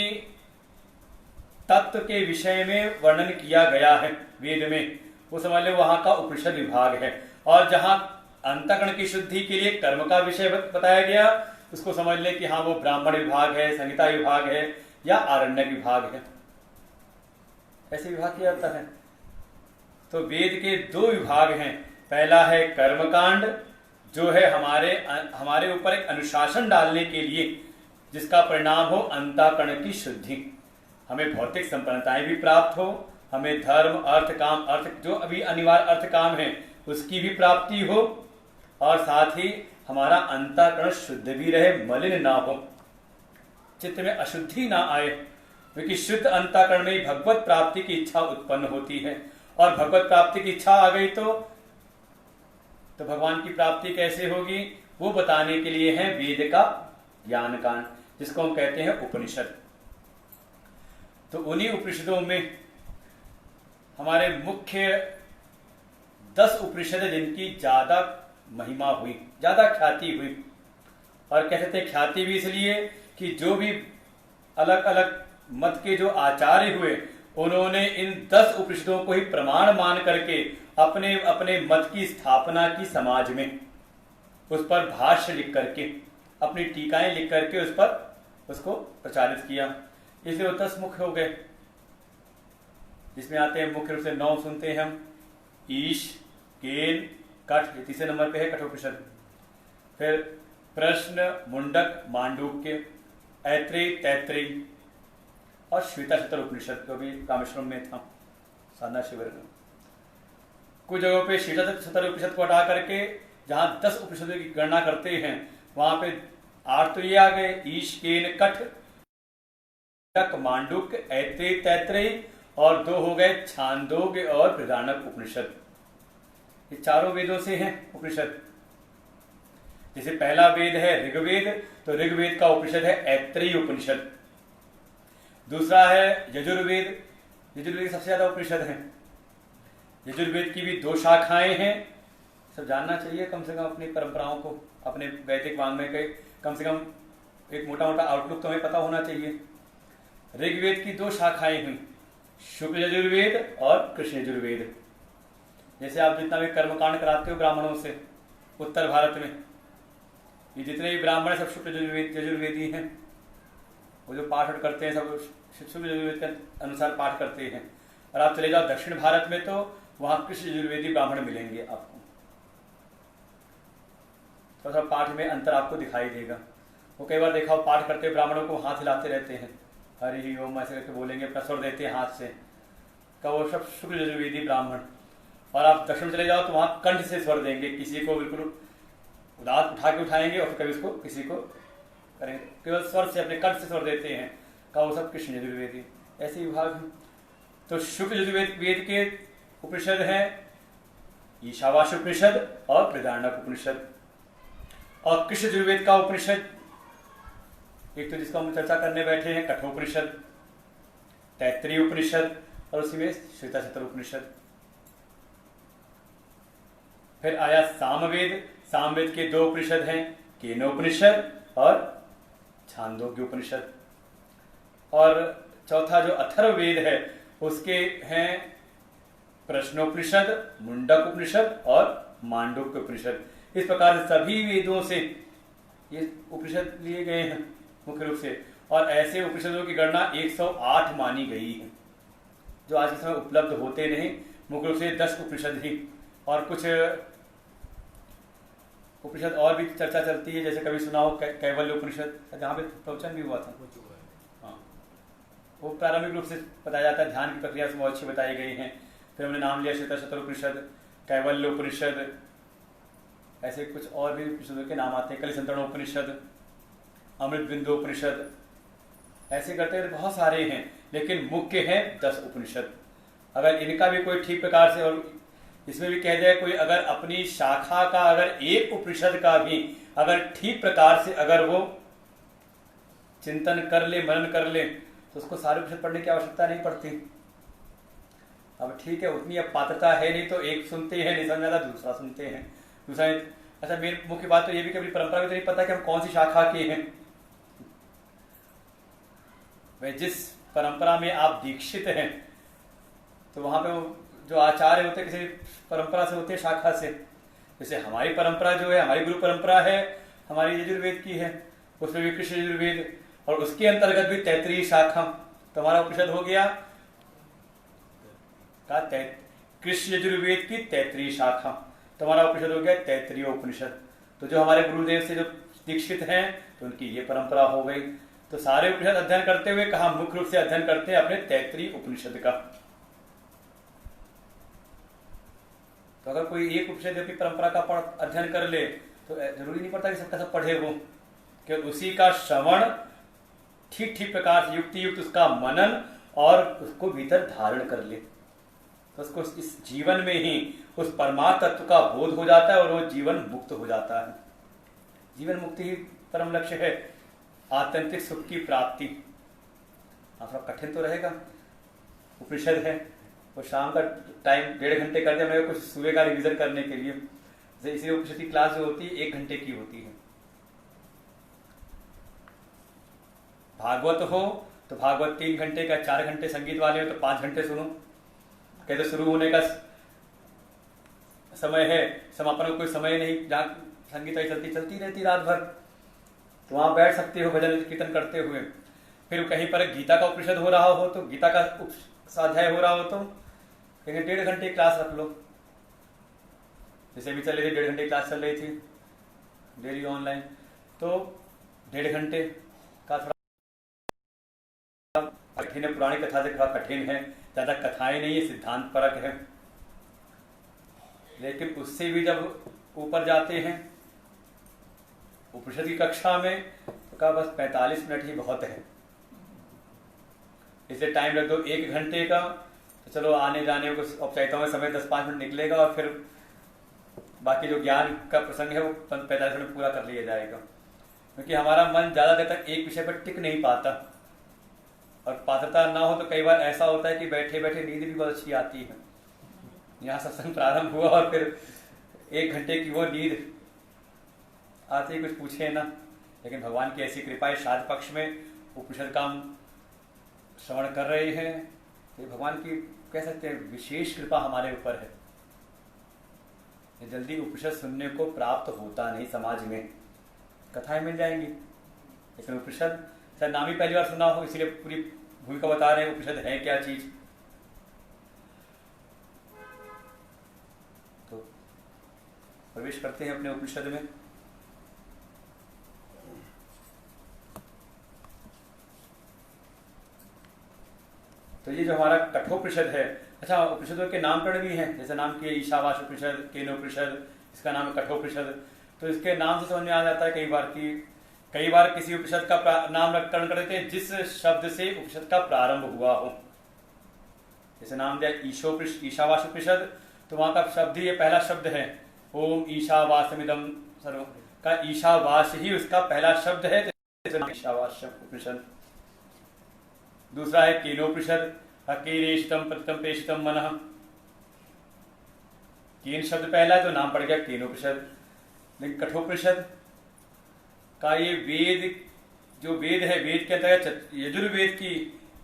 तत्व के विषय में वर्णन किया गया है वेद में, वो समझ ले वहां का उपनिषद विभाग है। और जहां अंतःकरण की शुद्धि के लिए कर्म का विषय बताया गया, उसको समझ ले कि हाँ वो ब्राह्मण विभाग है, संहिता विभाग है या आरण्यक विभाग है, ऐसे विभाग किया जाता है। तो वेद के दो विभाग हैं, पहला है कर्मकांड, जो है हमारे ऊपर एक अनुशासन डालने के लिए, जिसका परिणाम हो अंतःकरण की शुद्धि, हमें भौतिक संपन्नताएं भी प्राप्त हो, हमें धर्म अर्थ काम, अर्थ जो अभी अनिवार्य अर्थ काम है उसकी भी प्राप्ति हो, और साथ ही हमारा अंतःकरण शुद्ध भी रहे, मलिन ना हो, चित्त में अशुद्धि ना आए, क्योंकि शुद्ध अंतःकरण में ही भगवत प्राप्ति की इच्छा उत्पन्न होती है। और भगवत प्राप्ति की इच्छा आ गई तो भगवान की प्राप्ति कैसे होगी, वो बताने के लिए है वेद का ज्ञान कांड, जिसको हम कहते हैं उपनिषद। तो उन्हीं उपनिषदों में हमारे मुख्य 10 उपनिषद जिनकी ज्यादा महिमा हुई, ज्यादा ख्याति हुई, और कहते थे ख्याति भी इसलिए कि जो भी अलग अलग मत के जो आचार्य हुए, उन्होंने इन 10 उपनिषदों को ही प्रमाण मान करके अपने अपने मत की स्थापना की, समाज में उस पर भाष्य लिख करके, अपनी टीकाएं लिख करके उस पर उसको प्रचारित किया। इसलिए वो 10 मुख्य हो गए, जिसमें आते हैं मुख्य रूप से 9 सुनते हैं हम, ईश, केन, कठ, ये तीसरे नंबर पे है कठोपनिषद। फिर प्रश्न, मुंडक, मांडूक्य, ऐत्रेय, तैत्रेय और श्वेताशतर उपनिषद, जो भी रामेश्वरम में था साधना शिविर में। कुछ जगहों पे श्वेताशतर उपनिषद को हटा करके जहां 10 उपनिषदों की गणना करते हैं, वहां पे 8 तो ये आ गए, ईश, केन, कठ, मांडुक्य, ऐत्रेय, तैत्रेय, और 2 हो गए छांदोग्य और बृहदारण्यक उपनिषद। ये चारों वेदों से हैं उपनिषद। जैसे पहला वेद है ऋग्वेद, तो ऋग्वेद का उपनिषद है ऐत्रेय उपनिषद। दूसरा है यजुर्वेद, यजुर्वेद सबसे ज्यादा उपनिषद है। यजुर्वेद की भी 2 शाखाएं हैं, सब जानना चाहिए कम से कम अपनी परंपराओं को, अपने वैदिक वाङ्मय के कम से कम एक मोटा मोटा आउटलुक तो हमें पता होना चाहिए। ऋग्वेद की 2 शाखाएं हुई, शुक्ल यजुर्वेद और कृष्ण यजुर्वेद। जैसे आप जितना भी कर्मकांड कराते हो ब्राह्मणों से उत्तर भारत में, ये जितने भी ब्राह्मण सब शुक्ल यजुर्वेदी हैं, वो जो पाठ करते हैं सब शुक्ल यजुर्वेद के अनुसार पाठ करते हैं। और आप चले जाओ दक्षिण भारत में तो वहां कृष्ण यजुर्वेदी ब्राह्मण मिलेंगे आपको, तो सब पाठ में अंतर आपको दिखाई देगा। वो कई बार देखा पाठ करते ब्राह्मणों को हाथ हिलाते रहते हैं, हरि ओम ऐसे करके बोलेंगे, अपना स्वर देते हैं हाथ से, का वो सब शुक्ल यजुर्वेदी ब्राह्मण। और आप दक्षिण चले जाओ तो वहां कंठ से स्वर देंगे, किसी को बिल्कुल उदात उठा के उठाएंगे और कभी उसको किसी को करेंगे, केवल स्वर से अपने कंठ से स्वर देते हैं, का वो सब कृष्ण यजुर्वेदी। ऐसे विभाग हैं। तो शुक्ल यजुर्वेद के उपनिषद हैं ईशावास्य उपनिषद और बृहदारण्यक उपनिषद। और कृष्ण यजुर्वेद का उपनिषद एक तो जिसको हम चर्चा करने बैठे हैं कठोपनिषद, तैत्तरीय उपनिषद और उसी में श्वेताक्षर उपनिषद। फिर आया सामवेद, सामवेद के दो उपनिषद हैं केनोपनिषद और छांदोग्य उपनिषद। और चौथा जो अथर्ववेद है उसके हैं प्रश्नोपनिषद, मुंडक उपनिषद और मांडुक्य उपनिषद। इस प्रकार सभी वेदों से ये उपनिषद लिए गए हैं मुख्य रूप से। और ऐसे उपनिषदों की गणना 108 मानी गई है जो आज के समय उपलब्ध होते नहीं, मुख्य रूप से 10 उपनिषद ही। और कुछ उपनिषद और भी चर्चा चलती है, जैसे कभी सुना हो कैवल्य उपनिषद, जहाँ पे प्रवचन भी हुआ था। हाँ, वो प्रारंभिक रूप से बताया जाता है, ध्यान की प्रक्रिया से बहुत अच्छी बताई गई है। फिर हमने नाम लिया श्वेताक्षर उपनिषद, कैवल्य उपनिषद, ऐसे कुछ और भी उपनिषदों के नाम आते हैं, कलिसंतरणोपनिषद, अमृत बिंदु उपनिषद, ऐसे करते हैं बहुत सारे हैं, लेकिन मुख्य है 10 उपनिषद। अगर इनका भी कोई ठीक प्रकार से, और इसमें भी कह जाए कोई अगर अपनी शाखा का अगर एक उपनिषद का भी अगर ठीक प्रकार से अगर वो चिंतन कर ले, मनन कर ले, तो उसको सारे उपनिषद पढ़ने की आवश्यकता नहीं पड़ती। अब ठीक है, उतनी अब पात्रता है नहीं, तो एक सुनते हैं, नहीं समझ आता दूसरा सुनते हैं, दूसरा। अच्छा, मेरी मुख्य बात तो ये भी कि अपनी परंपरा में तो नहीं पता कि हम कौन सी शाखा के हैं। वे जिस परंपरा में आप दीक्षित हैं, तो वहां पे वो जो आचार्य होते हैं किसी परंपरा से होते हैं, शाखा से। जैसे हमारी परंपरा जो है, हमारी गुरु परंपरा है, हमारी यजुर्वेद की है, उसमें भी कृष्ण यजुर्वेद, और उसके अंतर्गत भी तैत्तरीय शाखा। तो हमारा उपनिषद हो गया कृष्ण यजुर्वेद की तैत्तरीय शाखा, तो हमारा उपनिषद हो गया तैत्तरीय उपनिषद। तो जो हमारे गुरुदेव से जो दीक्षित हैं, तो उनकी ये परंपरा हो गई। तो सारे उपनिषद अध्ययन करते हुए कहा मुख्य रूप से अध्ययन करते हैं अपने तैत्तरीय उपनिषद का। तो अगर कोई एक उपनिषद अपनी परंपरा का अध्ययन कर ले तो जरूरी नहीं पड़ता कि सबका सब पढ़े वो, कि उसी का श्रवण ठीक ठीक प्रकार से युक्ति युक्त उसका मनन और उसको भीतर धारण कर ले, तो उसको इस जीवन में ही उस परमात्म तत्व का बोध हो जाता है और वो जीवन मुक्त हो जाता है। जीवन मुक्ति ही परम लक्ष्य है, आत्यंतिक सुख की प्राप्ति। थोड़ा कठिन तो रहेगा, उपनिषद है, वो शाम का टाइम 1.5 घंटे कर दिया, कुछ सुबह का रिवीजन करने के लिए। इसी उपनिषद की क्लास जो होती है 1 घंटे की होती है। भागवत हो तो भागवत 3 घंटे का, 4 घंटे संगीत वाले हो तो 5 घंटे सुनो। कहते शुरू होने का समय है, समापन का कोई समय नहीं, जहाँ संगीत चलती रहती रात भर, तो वहां बैठ सकते हो भजन कीर्तन करते हुए। फिर कहीं पर गीता का उपनिषद हो रहा हो तो गीता का स्वाध्याय हो रहा हो तो कहेंगे 1.5 घंटे क्लास रख लो। जैसे भी चल रही थी 1.5 घंटे क्लास चल रही थी डेली ऑनलाइन, तो 1.5 घंटे का थोड़ा कठिन है, पुरानी कथा से थोड़ा कठिन है, ज्यादा कथाएं नहीं है, सिद्धांत परक है। लेकिन उससे भी जब ऊपर जाते हैं उपनिषद की कक्षा में, तो कहा बस 45 मिनट ही बहुत है, इसे टाइम रख दो 1 घंटे का, तो चलो आने जाने को औपचारिकताओं में समय 10-5 मिनट निकलेगा और फिर बाकी जो ज्ञान का प्रसंग है वो 45 मिनट पूरा कर लिया जाएगा। क्योंकि हमारा मन ज्यादा देर तक एक विषय पर टिक नहीं पाता, और पात्रता ना हो तो कई बार ऐसा होता है कि बैठे बैठे नींद भी बहुत अच्छी आती है। यहाँ सत्संग प्रारंभ हुआ और फिर 1 घंटे की वो नींद आते ही कुछ पूछे ना। लेकिन भगवान की ऐसी कृपा है, श्राद्ध पक्ष में उपनिषद का हम श्रवण कर रहे हैं, तो भगवान की कह सकते हैं विशेष कृपा हमारे ऊपर है। जल्दी उपनिषद सुनने को प्राप्त होता नहीं समाज में। कथाएं मिल जाएंगी लेकिन उपनिषद शायद नाम ही पहली बार सुना हो, इसलिए पूरी भूमिका बता रहे हैं उपनिषद है क्या चीज। तो प्रवेश करते हैं अपने उपनिषद में। तो ये जो हमारा कठोपनिषद है, अच्छा उपनिषदों के नामकरण भी हैं, जैसे नाम किए ईशावास्य उपनिषद, केनोपनिषद, इसका नाम है कठोपनिषद। तो इसके नाम से समझ में आ जाता है कई बार किसी उपनिषद का नामकरण कर देते हैं जिस शब्द से उपनिषद का प्रारंभ हुआ हो। जैसे नाम दिया ईशावास्य उपनिषद, तो वहां का शब्द ही ये पहला शब्द है, ओम ईशावास्यमिदं सर्वं का ईशावास्य ही उसका पहला शब्द है, ईशावास्य उपनिषद। दूसरा है केनोपनिषद, केनेशितम प्रतितम प्रेषितम मनः। केन शब्द पहला है तो नाम पड़ गया केनोपनिषद। लेकिन कठोपनिषद का ये वेद है, वेद के अंतर्गत यजुर्वेद की,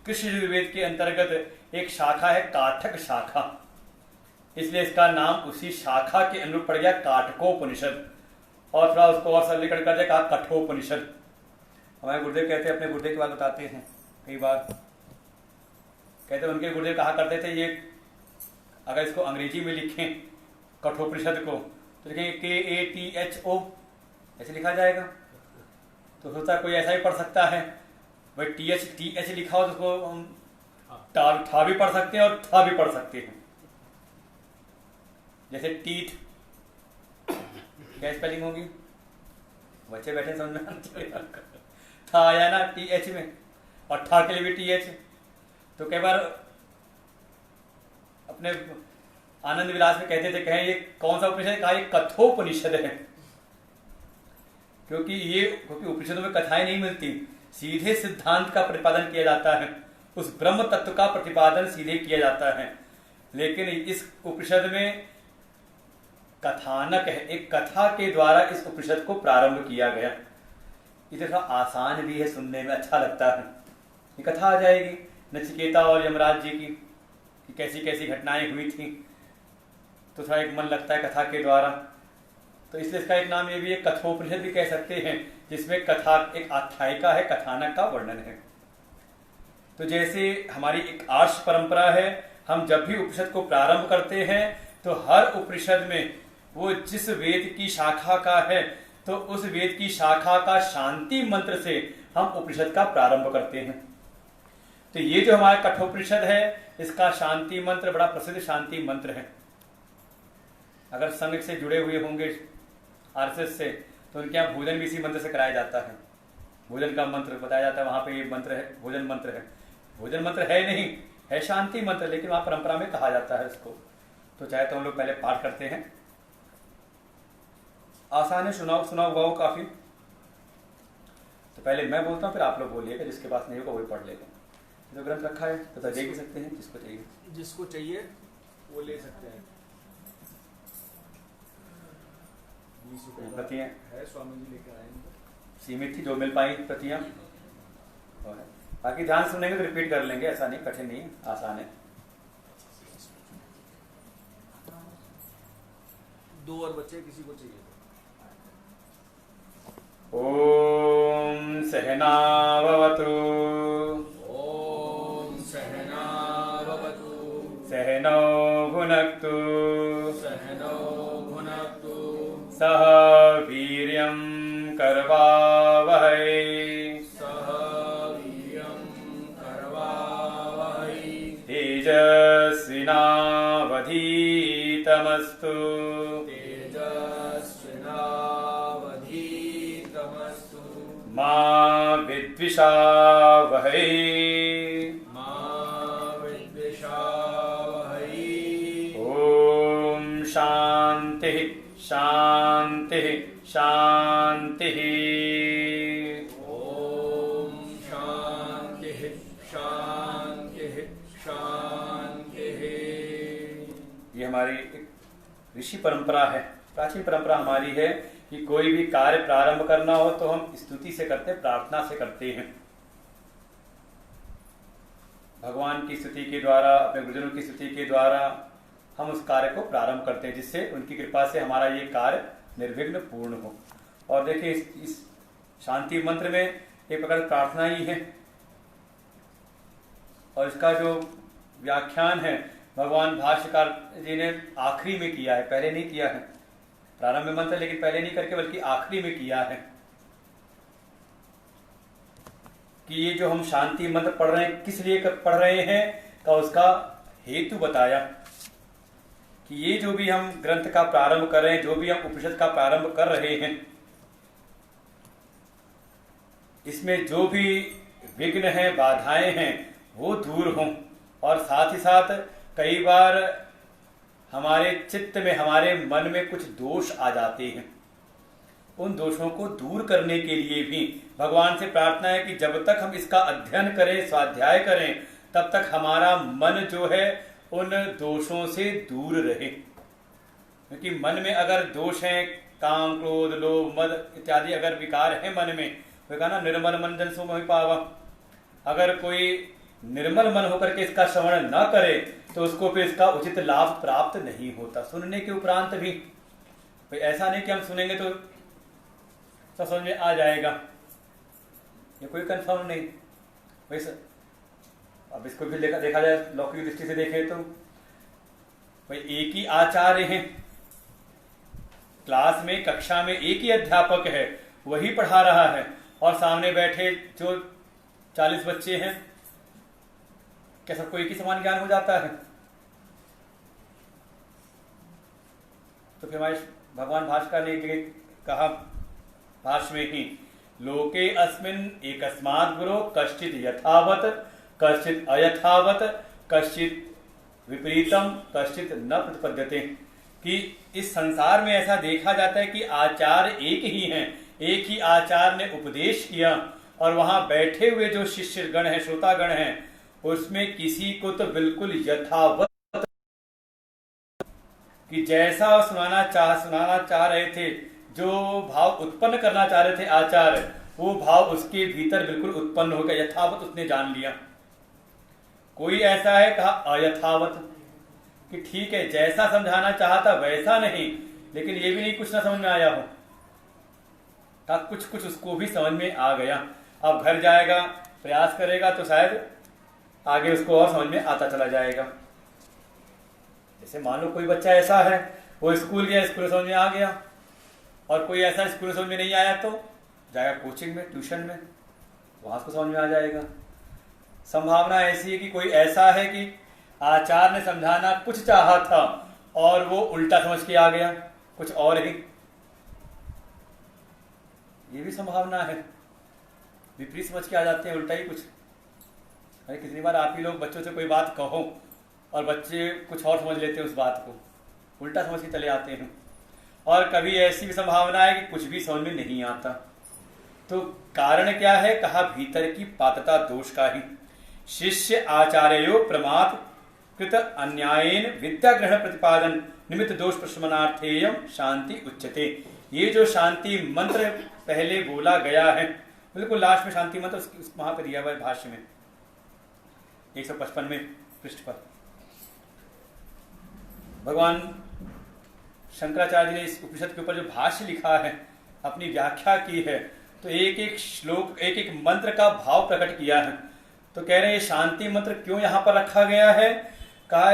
कृष्ण यजुर्वेद के अंतर्गत एक शाखा है काठक शाखा, इसलिए इसका नाम उसी शाखा के अनुरूप पड़ गया काठकोपनिषद। और थोड़ा उसको और सरलीकरण कर दिया, कहा कठोपनिषद। हमारे गुरुदेव कहते हैं, अपने गुरुदेव की बात बताते हैं, कई बार कहते उनके गुरुदेव कहा करते थे, ये अगर इसको अंग्रेजी में लिखें कठोपनिषद को तो लिखेंगे KATHO, ऐसे लिखा जाएगा। तो सोचता कोई ऐसा ही पढ़ सकता है, भाई TH लिखा हो तो उसको हम था भी पढ़ सकते हैं और था भी पढ़ सकते हैं। जैसे टीथ क्या स्पेलिंग होगी, बच्चे बैठे समझ में था आया ना TH में, और ठा के लिए भी TH। तो कई बार अपने आनंद विलास में कहते थे, कहें ये कौन सा उपनिषद, कहा ये कठोपनिषद है, क्योंकि उपनिषदों में कथाएं नहीं मिलती, सीधे सिद्धांत का प्रतिपादन किया जाता है, उस ब्रह्म तत्व का प्रतिपादन सीधे किया जाता है। लेकिन इस उपनिषद में कथानक है, एक कथा के द्वारा इस उपनिषद को प्रारंभ किया गया। इसे थोड़ा आसान भी है, सुनने में अच्छा लगता है। ये कथा आ जाएगी नचिकेता और यमराज जी की, कि कैसी कैसी घटनाएं हुई थी, तो थोड़ा एक मन लगता है कथा के द्वारा। तो इसलिए इसका एक नाम ये भी है, कथोपनिषद भी कह सकते हैं, जिसमें कथा एक आख्यायिका है, कथानक का वर्णन है। तो जैसे हमारी एक आर्ष परंपरा है, हम जब भी उपनिषद को प्रारंभ करते हैं तो हर उपनिषद में वो जिस वेद की शाखा का है, तो उस वेद की शाखा का शांति मंत्र से हम उपनिषद का प्रारंभ करते हैं। तो ये जो हमारा कठोपनिषद है, इसका शांति मंत्र बड़ा प्रसिद्ध शांति मंत्र है। अगर संघ से जुड़े हुए होंगे आरएसएस से, तो उनके यहाँ भोजन भी इसी मंत्र से कराया जाता है। भोजन का मंत्र बताया जाता है, वहां पे ये मंत्र है, भोजन मंत्र है। भोजन मंत्र है नहीं, है शांति मंत्र, लेकिन वहां परंपरा में कहा जाता है इसको। तो चाहे तो हम लोग पहले पाठ करते हैं, आसान है, सुना हुआ हो काफी। तो पहले मैं बोलता हूँ, फिर आप लोग बोलिएगा, जिसके पास नहीं होगा वही पढ़ लेगा। जो ग्रंथ रखा है तो देख भी सकते हैं, जिसको चाहिए वो ले सकते हैं। प्रतियां है स्वामी जी लेकर आए, सीमित थी, जो मिल पाई प्रतियां। बाकी ध्यान सुनेंगे तो रिपीट कर लेंगे, ऐसा नहीं, कठिन नहीं, आसान है। 2 और बच्चे किसी को चाहिए। ओम सहना भवतु, ओम सहना भवतु, सहनौ भुनक्तु, सहनौ भुनक्तु, सह वीर्यं करवावहै, सह वीर्यं करवावहै, तेजस्विनावधीतमस्तु, तेजस्विनावधीतमस्तु, मा विद्विषावहै, मा विद्विषावहै। ओम शांति शांति शांति। ओम शांति शांति शांति। ये हमारी एक ऋषि परंपरा है, प्राचीन परंपरा हमारी है कि कोई भी कार्य प्रारंभ करना हो तो हम स्तुति से करते, प्रार्थना से करते हैं। भगवान की स्तुति के द्वारा, अपने गुरुजनों की स्तुति के द्वारा हम उस कार्य को प्रारंभ करते हैं, जिससे उनकी कृपा से हमारा ये कार्य निर्विघ्न पूर्ण हो। और देखिए इस शांति मंत्र में एक प्रकार प्रार्थना ही है, और इसका जो व्याख्यान है भगवान भाष्यकार जी ने आखिरी में किया है, पहले नहीं किया है। प्रारंभ में मंत्र लेकिन पहले नहीं करके बल्कि आखिरी में किया है कि ये जो हम शांति मंत्र पढ़ रहे हैं किस लिए पढ़ रहे हैं का उसका हेतु बताया कि ये जो भी हम ग्रंथ का प्रारंभ कर रहे हैं, जो भी हम उपनिषद का प्रारंभ कर रहे हैं, इसमें जो भी विघ्न हैं, बाधाएं हैं, वो दूर हों। और साथ ही साथ कई बार हमारे चित्त में, हमारे मन में कुछ दोष आ जाते हैं, उन दोषों को दूर करने के लिए भी भगवान से प्रार्थना है कि जब तक हम इसका अध्ययन करें, स्वाध्याय करें, तब तक हमारा मन जो है उन दोषों से दूर रहे। क्योंकि मन में अगर दोष हैं, काम, क्रोध, लोभ, मद इत्यादि अगर विकार है मन में, वो कहा ना निर्मल मन जन सो मोहि पावा। अगर कोई निर्मल मन होकर के इसका श्रवण न करे तो उसको फिर इसका उचित लाभ प्राप्त नहीं होता। सुनने के उपरांत भी भाई ऐसा नहीं कि हम सुनेंगे तो सब समझ में आ जाएगा, ये कोई कंफर्म नहीं। वैसे अब इसको भी देखा जाए लौकिक दृष्टि से देखें तो भाई एक ही आचार्य हैं, क्लास में, कक्षा में एक ही अध्यापक है, वही पढ़ा रहा है, और सामने बैठे जो 40 बच्चे हैं, क्या सबको एक ही समान ज्ञान हो जाता है? तो फिर हमारे भगवान भास्कर ने कहा भाष्य में ही, लोके अस्मिन् एकस्मात् गुरो कश्चित् यथावत कश्चित् अयथावत कश्चित् विपरीतम कश्चित् न प्रतिपद्यते। कि इस संसार में ऐसा देखा जाता है कि आचार्य एक ही हैं, एक ही आचार्य ने उपदेश किया, और वहां बैठे हुए जो शिष्य गण हैं, श्रोतागण हैं, उसमें किसी को तो बिल्कुल यथावत कि जैसा सुनाना चाह रहे थे, जो भाव उत्पन्न करना चाह रहे थे आचार्य, वो भाव उसके भीतर बिल्कुल उत्पन्न हो गया, यथावत उसने जान लिया। कोई ऐसा है कहा अयथावत कि ठीक है, जैसा समझाना चाहता वैसा नहीं, लेकिन ये भी नहीं कुछ ना समझ में आया हो, कहा कुछ उसको भी समझ में आ गया। अब घर जाएगा, प्रयास करेगा तो शायद आगे उसको और समझ में आता चला जाएगा। जैसे मान लो कोई बच्चा ऐसा है, वो स्कूल गया, स्कूल समझ में आ गया, और कोई ऐसा स्कूल समझ में नहीं आया तो जाएगा कोचिंग में, ट्यूशन में, वहां उसको समझ में आ जाएगा। संभावना ऐसी है कि कोई ऐसा है कि आचार्य ने समझाना कुछ चाहा था और वो उल्टा समझ के आ गया, कुछ और ही। ये भी संभावना है, विपरीत समझ के आ जाते हैं, उल्टा ही कुछ। अरे कितनी बार आप ही लोग बच्चों से कोई बात कहो और बच्चे कुछ और समझ लेते हैं, उस बात को उल्टा समझ के चले आते हैं। और कभी ऐसी भी संभावना है कि कुछ भी समझ में नहीं आता। तो कारण क्या है? कहा भीतर की पात्रता दोष का ही। शिष्य आचार्यो प्रमाद कृत अन्यायेन विद्या ग्रहण प्रतिपादन निमित्त दोष प्रशमनार्थेयम शांति उच्यते। ये जो शांति मंत्र पहले बोला गया है, बिल्कुल लास्ट में शांति मंत्र वहां पर दिया हुआ है भाष्य में 155 पृष्ठ पर। भगवान शंकराचार्य ने इस उपनिषद के ऊपर जो भाष्य लिखा है, अपनी व्याख्या की है, तो एक एक श्लोक, एक एक मंत्र का भाव प्रकट किया है। तो कह रहे हैं शांति मंत्र क्यों यहां पर रखा गया है? कहा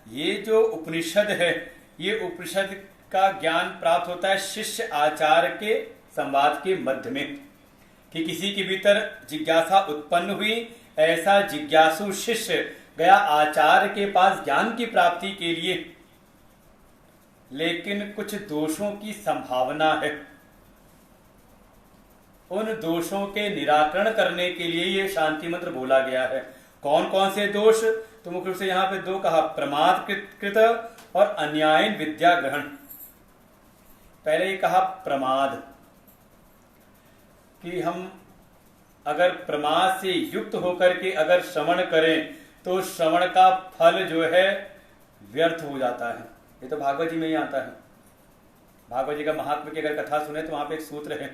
ये जो उपनिषद है, ये उपनिषद का ज्ञान प्राप्त होता है शिष्य आचार्य के संवाद के मध्य में, कि किसी के भीतर जिज्ञासा उत्पन्न हुई, ऐसा जिज्ञासु शिष्य गया आचार्य के पास ज्ञान की प्राप्ति के लिए, लेकिन कुछ दोषों की संभावना है। उन दोषों के निराकरण करने के लिए ये शांति मंत्र बोला गया है। कौन कौन से दोष? तो मुख्य रूप से यहां पे दो कहा, प्रमाद कृत और अन्यायन विद्या ग्रहण। पहले ही कहा प्रमाद, कि हम अगर प्रमाद से युक्त होकर के अगर श्रवण करें तो श्रवण का फल जो है व्यर्थ हो जाता है। ये तो भागवत जी में ही आता है। भागवत जी का महात्म्य की अगर कथा सुने तो वहां पे एक सूत्र है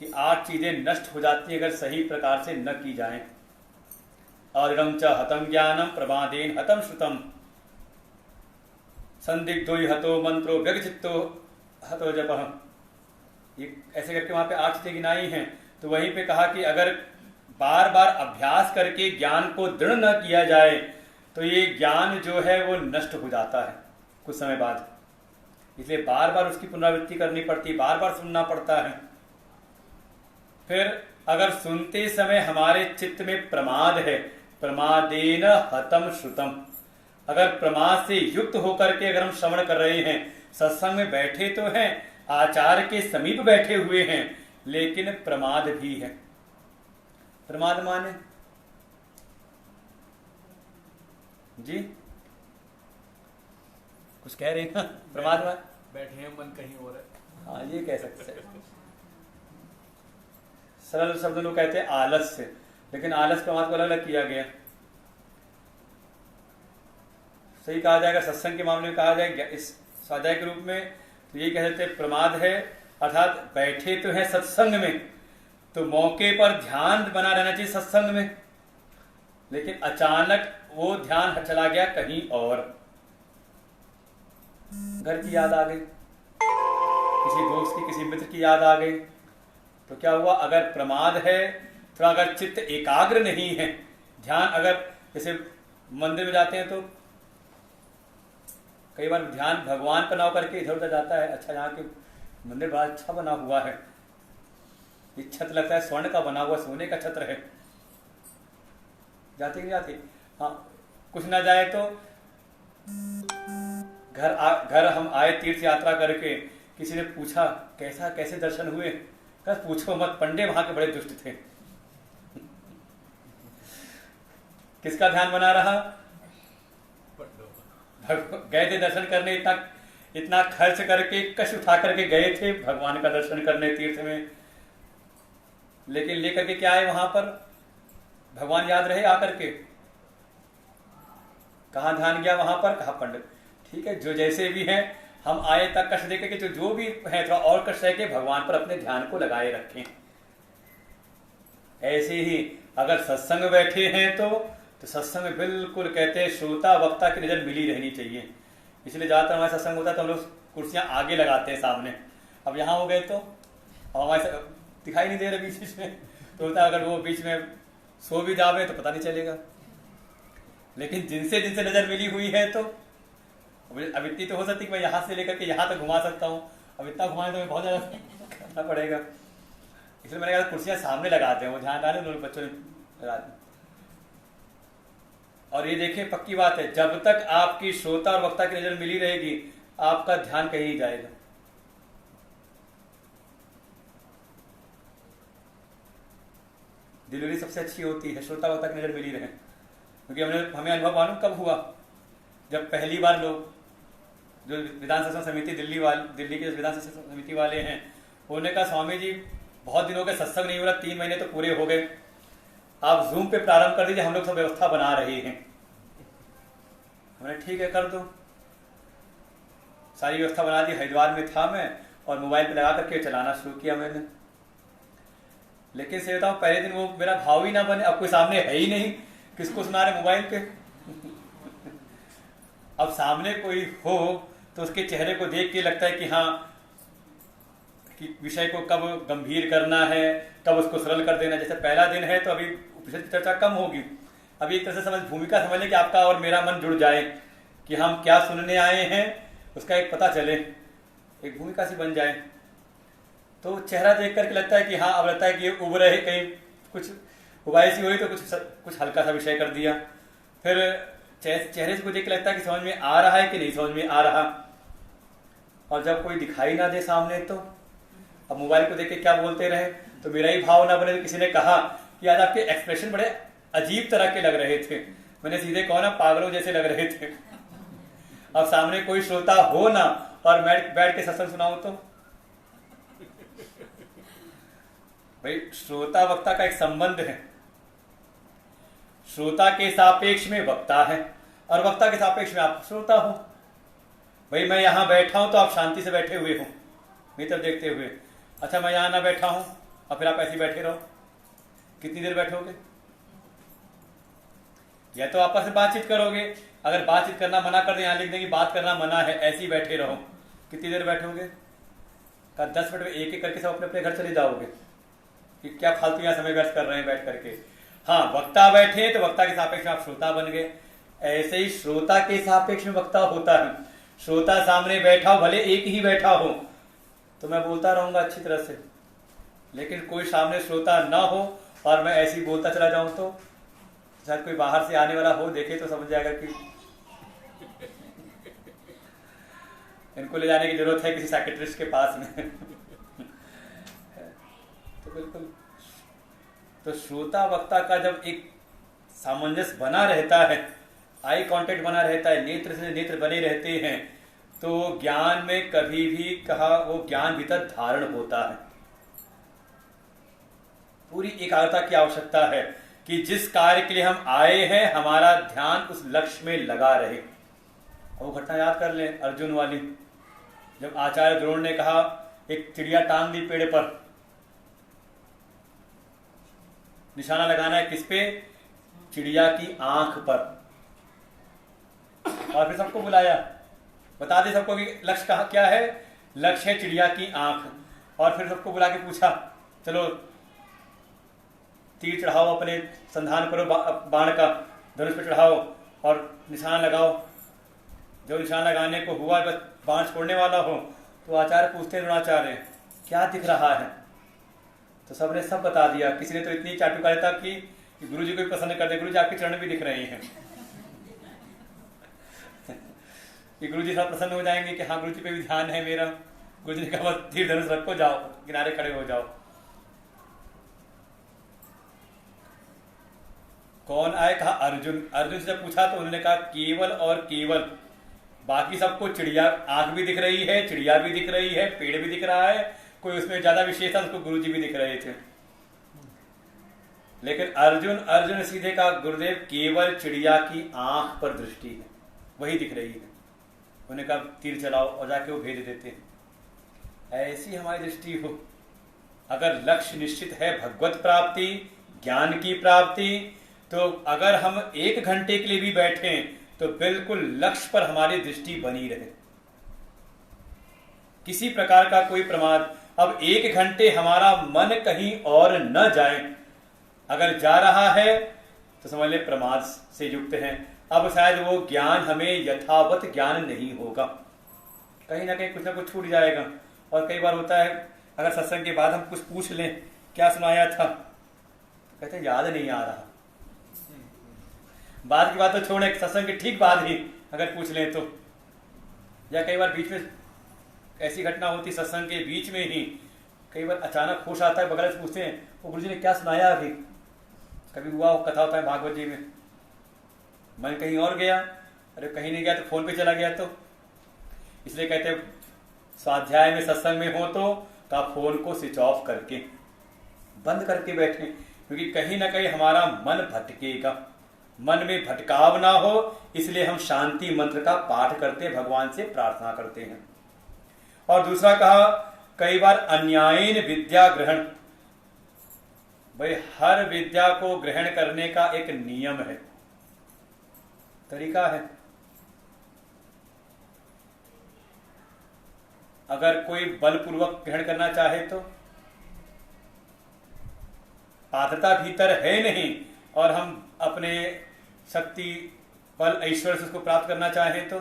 कि 8 चीजें नष्ट हो जाती है अगर सही प्रकार से न की जाएं। अदृढ़ं च हतम ज्ञानम प्रमादेन हतम श्रुतम संदिग्धो हतो मंत्रो व्यगचित्तो हतो जपः, ये ऐसे करके वहां पे 8 चीजें गिनाई हैं। तो वहीं पे कहा कि अगर बार बार अभ्यास करके ज्ञान को दृढ़ न किया जाए तो ये ज्ञान जो है वो नष्ट हो जाता है कुछ समय बाद, इसलिए बार बार उसकी पुनरावृत्ति करनी पड़ती, बार बार सुनना पड़ता है। फिर अगर सुनते समय हमारे चित्त में प्रमाद है, प्रमादेन हतम श्रुतम, अगर प्रमाद से युक्त होकर के अगर हम श्रवण कर रहे हैं, सत्संग में बैठे तो हैं, आचार्य के समीप बैठे हुए हैं, लेकिन प्रमाद भी है। प्रमाद माने जी कुछ कह रहे हैं ना, प्रमाद में बैठे हैं मन कहीं और है। हाँ ये कह सकते हैं। सरल शब्द लोग कहते हैं आलस से, लेकिन आलस प्रमाद को अलग अलग किया गया। सही कहा जाएगा, सत्संग के मामले में कहा जाए इस स्वाध्याय के रूप में तो यही कह सकते हैं प्रमाद है, अर्थात बैठे तो है सत्संग में, तो मौके पर ध्यान बना रहना चाहिए सत्संग में, लेकिन अचानक वो ध्यान चला गया कहीं और, घर की याद आ गई, किसी दोस्त की किसी मित्र की याद आ गई, तो क्या हुआ, अगर प्रमाद है, थोड़ा अगर चित्त एकाग्र नहीं है, ध्यान अगर जैसे मंदिर में जाते हैं तो कई बार ध्यान भगवान पर ना करके इधर उधर जाता है। अच्छा यहाँ के मंदिर बड़ा अच्छा बना हुआ है, ये छत लगता है स्वर्ण का बना हुआ, सोने का छत्र है, जाते नहीं जाते। हाँ कुछ ना जाए तो घर हम आए तीर्थ यात्रा करके, किसी ने पूछा कैसे दर्शन हुए, कहा पूछो मत, पंडे वहां के बड़े दुष्ट थे। किसका ध्यान बना रहा, गए थे दर्शन करने, इतना खर्च करके कष्ट उठा करके गए थे भगवान का दर्शन करने तीर्थ में, लेकिन लेकर के क्या आए वहां पर, भगवान याद रहे आकर के, कहां ध्यान गया वहां पर, कहा पंडित। ठीक है, जो जैसे भी हैं हम आए तक कष्ट देकर के, जो भी है थोड़ा और कष्ट है कि भगवान पर अपने ध्यान को लगाए रखें। ऐसे ही अगर सत्संग बैठे हैं तो सत्संग में बिल्कुल कहते हैं श्रोता वक्ता की नजर मिली रहनी चाहिए। इसलिए ज्यादातर हमारे सत्संग होता है तो हम लोग कुर्सियां आगे लगाते हैं सामने, अब यहाँ हो गए तो हमारे दिखाई नहीं दे रहे बीच में, तो होता है अगर वो बीच में सो भी जावे तो पता नहीं चलेगा, लेकिन जिनसे नजर मिली हुई है तो अब इतनी तो हो सकती कि मैं यहाँ से लेकर के यहाँ तक घुमा सकता हूँ, अब इतना घुमाने तो मैं बहुत ज्यादा करना पड़ेगा, इसलिए मैंने कहा कुर्सियां सामने लगाते हैं, वो ध्यान डाले उन्होंने बच्चों ने लगा दी। और ये देखें पक्की बात है, जब तक आपकी श्रोता और वक्ता की नजर मिली रहेगी आपका ध्यान कहीं नहीं जाएगा। डिलीवरी सबसे अच्छी होती है श्रोता वक्ता की नजर मिली रहे, क्योंकि हमें अनुभव मालूम कब हुआ, जब पहली बार लोग जो विधान शासन समिति दिल्ली के विधान शासन समिति वाले हैं, उन्होंने कहा स्वामी जी बहुत दिनों के सत्संग नहीं हो रहा, 3 महीने तो पूरे हो गए, आप जूम पे प्रारंभ कर दीजिए, हम लोग सब व्यवस्था बना रहे हैं। हमने ठीक है कर दो, सारी व्यवस्था बना दी, हरिद्वार में था मैं और मोबाइल पे लगा करके चलाना शुरू किया मैंने। लेकिन से बताऊं पहले दिन वो मेरा भाव ही ना बने, अब कोई सामने है ही नहीं, किसको सुना रहे मोबाइल पे अब सामने कोई हो तो उसके चेहरे को देख के लगता है कि हाँ कि विषय को कब गंभीर करना है, कब उसको सरल कर देना। जैसे पहला दिन है तो अभी उपनिषद की चर्चा कम होगी, अभी एक तरह से भूमिका समझ लें कि आपका और मेरा मन जुड़ जाए कि हम क्या सुनने आए हैं, उसका एक पता चले, एक भूमिका सी बन जाए, तो चेहरा देख करके लगता है कि हाँ अब लगता है कि ये उब रहे, कहीं कुछ उबाइसी हुई तो कुछ हल्का सा विषय कर दिया, फिर चेहरे से कुछ देख के लगता है कि समझ में आ रहा है कि नहीं समझ में आ रहा, और जब कोई दिखाई ना दे सामने तो अब मोबाइल को देख के क्या बोलते रहे, तो मेरा ही भाव ना बने। तो किसी ने कहा कि आज आपके एक्सप्रेशन बड़े अजीब तरह के लग रहे थे, मैंने सीधे कहा ना पागलों जैसे लग रहे थे। अब सामने कोई श्रोता हो ना और मैं बैठ के सत्संग सुनाऊं तो भाई श्रोता वक्ता का एक संबंध है, श्रोता के सापेक्ष में वक्ता है और वक्ता के सापेक्ष में आप श्रोता हो। भाई मैं यहां बैठा हूं तो आप शांति से बैठे हुए हो मेरी तरफ देखते हुए, अच्छा मैं यहां ना बैठा हूं और फिर आप ऐसे बैठे रहो, कितनी देर बैठोगे? या तो आपस में बातचीत करोगे, अगर बातचीत करना मना कर दे, यहाँ लिख देंगे बात करना मना है, ऐसे ही बैठे रहो। कितनी देर बैठोगे? का 10 मिनट में एक एक करके सब अपने अपने घर चले जाओगे कि क्या फालतू यहाँ समय व्यर्थ कर रहे हैं बैठ करके। हाँ, वक्ता बैठे तो वक्ता के सापेक्ष में आप श्रोता बन गए। ऐसे ही श्रोता के सापेक्ष में वक्ता होता है। श्रोता सामने बैठा हो, भले एक ही बैठा हो, तो मैं बोलता रहूंगा अच्छी तरह से, लेकिन कोई सामने श्रोता ना हो और मैं ऐसे ही बोलता चला जाऊं तो शायद कोई बाहर से आने वाला हो, देखे तो समझ जाएगा कि इनको ले जाने की जरूरत है किसी साइकेट्रिस्ट के पास में। तो बिल्कुल, तो श्रोता वक्ता का जब एक सामंजस्य बना रहता है, आई कांटेक्ट बना रहता है, नेत्र से नेत्र बने रहते हैं, तो ज्ञान में कभी भी कहा वो ज्ञान भीतर धारण होता है। पूरी एकाग्रता की आवश्यकता है कि जिस कार्य के लिए हम आए हैं हमारा ध्यान उस लक्ष्य में लगा रहे। वो घटना याद कर लें अर्जुन वाली, जब आचार्य द्रोण ने कहा एक चिड़िया टांग दी पेड़ पर, निशाना लगाना है किस पे? चिड़िया की आंख पर, और फिर सबको बुलाया, बता दे सबको कि लक्ष्य कहा क्या है? लक्ष्य है चिड़िया की आंख। और फिर सबको बुला के पूछा चलो तीर चढ़ाओ, अपने संधान करो बाण का, धनुष पे चढ़ाओ और निशाना लगाओ। जो निशाना लगाने को हुआ, बस बाण छोड़ने वाला हो, तो आचार्य पूछते हैं द्रोणाचार्य क्या दिख रहा है? तो सबने सब बता दिया। किसी ने तो इतनी चाटुकारिता की कि गुरु जी को भी प्रसन्न कर दे, गुरु जी आपके चरण भी दिख रहे हैं। कि गुरु जी सब प्रसन्न हो जाएंगे कि हाँ गुरु जी पे भी ध्यान है मेरा। गुरु जी ने कहा बस तीर धनुष रखो, जाओ किनारे खड़े हो जाओ। कौन आए? कहा अर्जुन। अर्जुन से जब पूछा तो उन्होंने कहा केवल और केवल, बाकी सबको चिड़िया आंख भी दिख रही है, चिड़िया भी दिख रही है, पेड़ भी दिख रहा है, कोई उसमें ज्यादा विशेष था, उसको गुरुजी भी दिख रहे थे। लेकिन अर्जुन सीधे कहा गुरुदेव केवल चिड़िया की आंख पर दृष्टि है, वही दिख रही है। उन्हें कहा तीर चलाओ, और जाके वो भेज देते हैं। ऐसी हमारी दृष्टि हो। अगर लक्ष्य निश्चित है भगवत प्राप्ति, ज्ञान की प्राप्ति, तो अगर हम 1 घंटे के लिए भी बैठे तो बिल्कुल लक्ष्य पर हमारी दृष्टि बनी रहे, किसी प्रकार का कोई प्रमाद। अब 1 घंटे हमारा मन कहीं और न जाए, अगर जा रहा है तो समझ ले प्रमाद से युक्त है। अब शायद वो ज्ञान हमें यथावत ज्ञान नहीं होगा, कहीं ना कहीं कुछ ना कुछ छूट जाएगा। और कई बार होता है अगर सत्संग के बाद हम कुछ पूछ लें क्या सुनाया था, तो कहते हैं याद नहीं आ रहा। बाद की बात तो छोड़े, सत्संग के ठीक बाद ही अगर पूछ लें तो, या कई बार बीच में ऐसी घटना होती सत्संग के बीच में ही, कई बार अचानक होश आता है, बगल से पूछते हैं वो गुरु जी ने क्या सुनाया अभी। कभी हुआ हो, कथा होता है भागवत जी में, मन कहीं और गया, अरे कहीं नहीं गया तो फोन पे चला गया, तो इसलिए कहते हैं स्वाध्याय में सत्संग में हो तो आप फोन को स्विच ऑफ करके बंद करके बैठें, क्योंकि कहीं ना कहीं हमारा मन भटकेगा। मन में भटकाव ना हो इसलिए हम शांति मंत्र का पाठ करते हैं, भगवान से प्रार्थना करते हैं। और दूसरा कहा कई बार अन्यायन विद्या ग्रहण, भाई हर विद्या को ग्रहण करने का एक नियम है, तरीका है। अगर कोई बलपूर्वक ग्रहण करना चाहे तो पात्रता भीतर है नहीं, और हम अपने शक्ति बल ऐश्वर्य से उसको प्राप्त करना चाहें तो,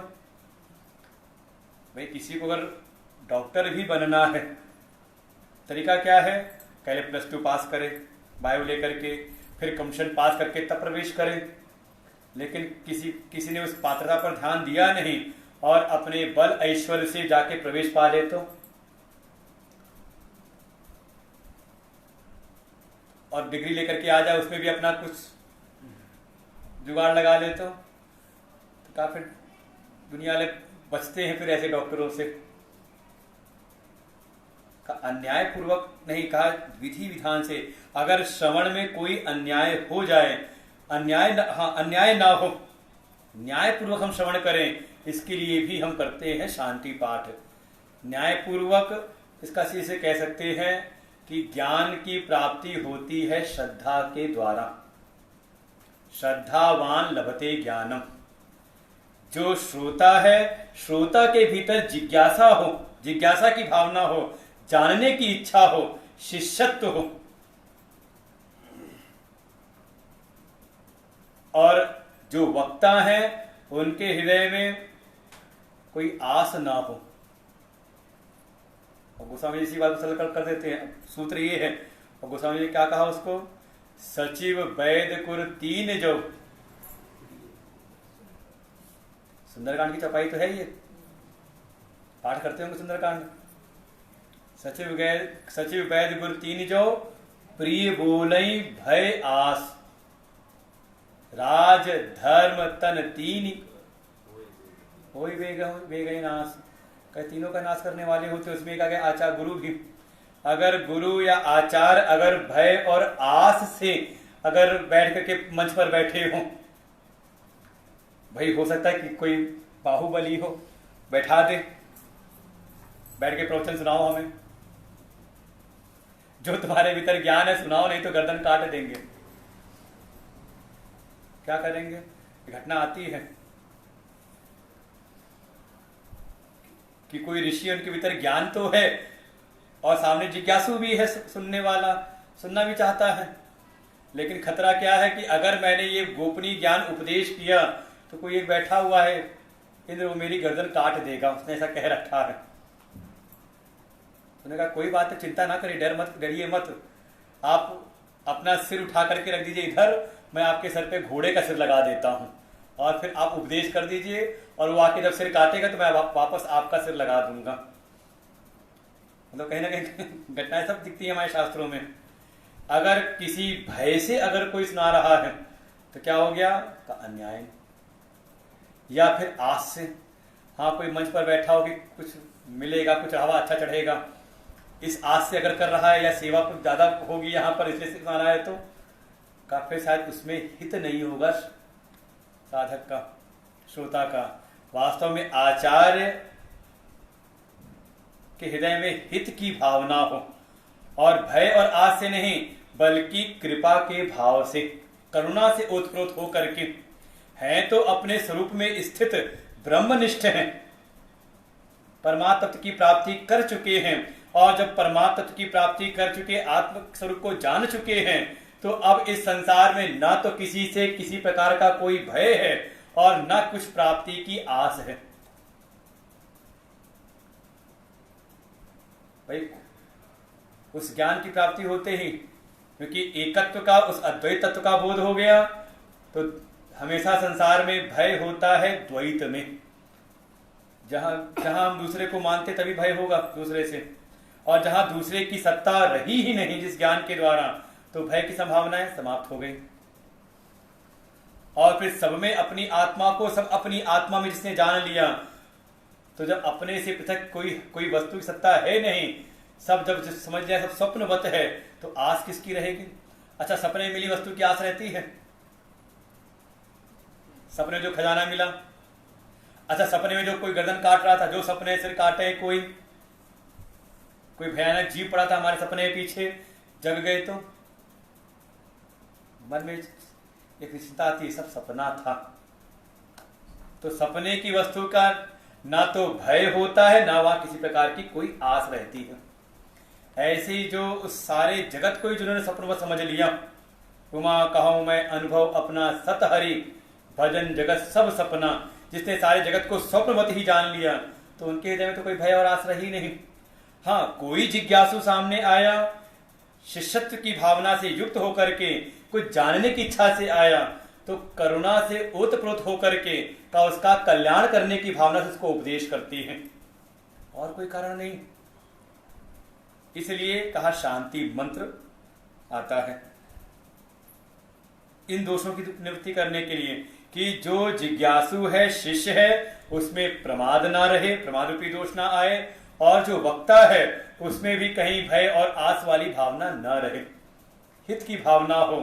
भाई किसी को अगर डॉक्टर भी बनना है, तरीका क्या है? पहले +2 पास करे बायो लेकर के, फिर कमीशन पास करके तब प्रवेश करें। लेकिन किसी ने उस पात्रता पर ध्यान दिया नहीं और अपने बल ऐश्वर्य से जाके प्रवेश पा ले तो, और डिग्री लेकर के आ जाए उसमें भी अपना कुछ जुगाड़ लगा ले तो काफी दुनिया वाले बचते हैं फिर ऐसे डॉक्टरों से। अन्याय पूर्वक नहीं कहा, विधि विधान से। अगर श्रवण में कोई अन्याय हो जाए, अन्याय ना हो, न्याय पूर्वक हम श्रवण करें, इसके लिए भी हम करते हैं शांति पाठ। न्याय पूर्वक इसका से कह सकते हैं कि ज्ञान की प्राप्ति होती है श्रद्धा के द्वारा। श्रद्धावान लभते ज्ञानम। जो श्रोता है, श्रोता के भीतर जिज्ञासा हो, जिज्ञासा की भावना हो, जानने की इच्छा हो, शिष्यत्व हो, और जो वक्ता है उनके हृदय में कोई आस ना हो। और गोस्वामी जी इसी बात को सरल कर देते हैं। सूत्र ये है, और गोस्वामी जी ने क्या कहा उसको, सचिव वैद कुर तीन जो। सुंदरकांड की चौपाई तो है ये, पाठ करते होंगे सुंदरकांड। सचिव वैद गुर तीन जो, प्रिय बोलई भय आस, राज धर्म तन तीन होई बेगई नाश। कहे तीनों का नाश करने वाले होते। उसमें कहा गया आचार्य गुरु भी। अगर गुरु या आचार्य अगर भय और आस से अगर बैठ करके मंच पर बैठे हो, भाई हो सकता है कि कोई बाहुबली हो, बैठा दे, बैठ के प्रवचन सुनाओ हमें, जो तुम्हारे भीतर ज्ञान है सुनाओ, नहीं तो गर्दन काट देंगे। क्या करेंगे? घटना आती है कि कोई ऋषि, उनके भीतर ज्ञान तो है और सामने जिज्ञासु भी है, सुनने वाला सुनना भी चाहता है, लेकिन खतरा क्या है कि अगर मैंने ये गोपनीय ज्ञान उपदेश किया तो कोई एक बैठा हुआ है इंद्र, वो मेरी गर्दन काट देगा, उसने ऐसा कह रखा है। उन्होंने कहा कोई बात है, चिंता ना करिए, डर मत, डरिए मत, आप अपना सिर उठा करके रख दीजिए इधर, मैं आपके सर पे घोड़े का सिर लगा देता हूं, और फिर आप उपदेश कर दीजिए, और वो आके जब सिर काटेगा तो मैं वापस आपका सिर लगा दूंगा। मतलब कहीं ना कहीं घटनाएं सब दिखती है हमारे शास्त्रों में। अगर किसी भय से अगर कोई सुना रहा है तो क्या हो गया का अन्याय, या फिर आस से, हाँ कोई मंच पर बैठा हो कि कुछ मिलेगा, कुछ हवा अच्छा चढ़ेगा, इस आस से अगर कर रहा है, या सेवा कुछ ज्यादा होगी यहाँ पर इसलिए सुना रहा है, तो काफी शायद उसमें हित नहीं होगा साधक का, श्रोता का। वास्तव में आचार्य के हृदय में हित की भावना हो, और भय और आस से नहीं बल्कि कृपा के भाव से, करुणा से ओतप्रोत होकर के हैं, तो अपने स्वरूप में स्थित ब्रह्मनिष्ठ हैं, परमात्म तत्व की प्राप्ति कर चुके हैं, और जब परमात्म तत्व की प्राप्ति कर चुके, आत्म स्वरूप को जान चुके हैं, तो अब इस संसार में ना तो किसी से किसी प्रकार का कोई भय है और ना कुछ प्राप्ति की आस है। भाई उस ज्ञान की प्राप्ति होते ही, क्योंकि एकत्व का, उस अद्वैत तत्व का बोध हो गया, तो हमेशा संसार में भय होता है द्वैत में। जहां हम दूसरे को मानते तभी भय होगा दूसरे से, और जहां दूसरे की सत्ता रही ही नहीं जिस ज्ञान के द्वारा, तो भय की संभावनाएं समाप्त हो गई। और फिर सब में अपनी आत्मा को, सब अपनी आत्मा में जिसने जान लिया, तो जब अपने से पृथक कोई वस्तु की सत्ता है नहीं, सब जब समझ लिया सब स्वप्नवत है, तो आस किसकी रहेगी? अच्छा, सपने में मिली वस्तु की आस रहती है? सपने में जो खजाना मिला, अच्छा सपने में जो कोई गर्दन काट रहा था, जो सपने सिर काटे, कोई भयानक जीव पड़ा था हमारे सपने के पीछे, जग गए तो मन में एक निश्चिंता आती, सब सपना था। तो सपने की वस्तु का ना तो भय होता है, ना वहां किसी प्रकार की कोई आस रहती है। ऐसे ही जो उस सारे जगत को ही जिन्होंने सपनवत समझ लिया, उमा कहूं मैं अनुभव अपना सत हरि, भजन जगत सब सपना, जिसने सारे जगत को स्वप्नवत ही जान लिया, तो उनके हृदय में तो कोई भय और आस रही नहीं। हाँ, कोई जिज्ञासु सामने आया, शिष्यत्व की भावना से युक्त होकर के, कुछ जानने की इच्छा से आया, तो करुणा से ओतप्रोत होकर के का उसका कल्याण करने की भावना से उसको उपदेश करती है, और कोई कारण नहीं। इसलिए कहा शांति मंत्र आता है इन दोषों की निवृत्ति करने के लिए, कि जो जिज्ञासु है, शिष्य है, उसमें प्रमाद ना रहे, प्रमाद रूपी दोष ना आए, और जो वक्ता है उसमें भी कहीं भय और आस वाली भावना न रहे, हित की भावना हो।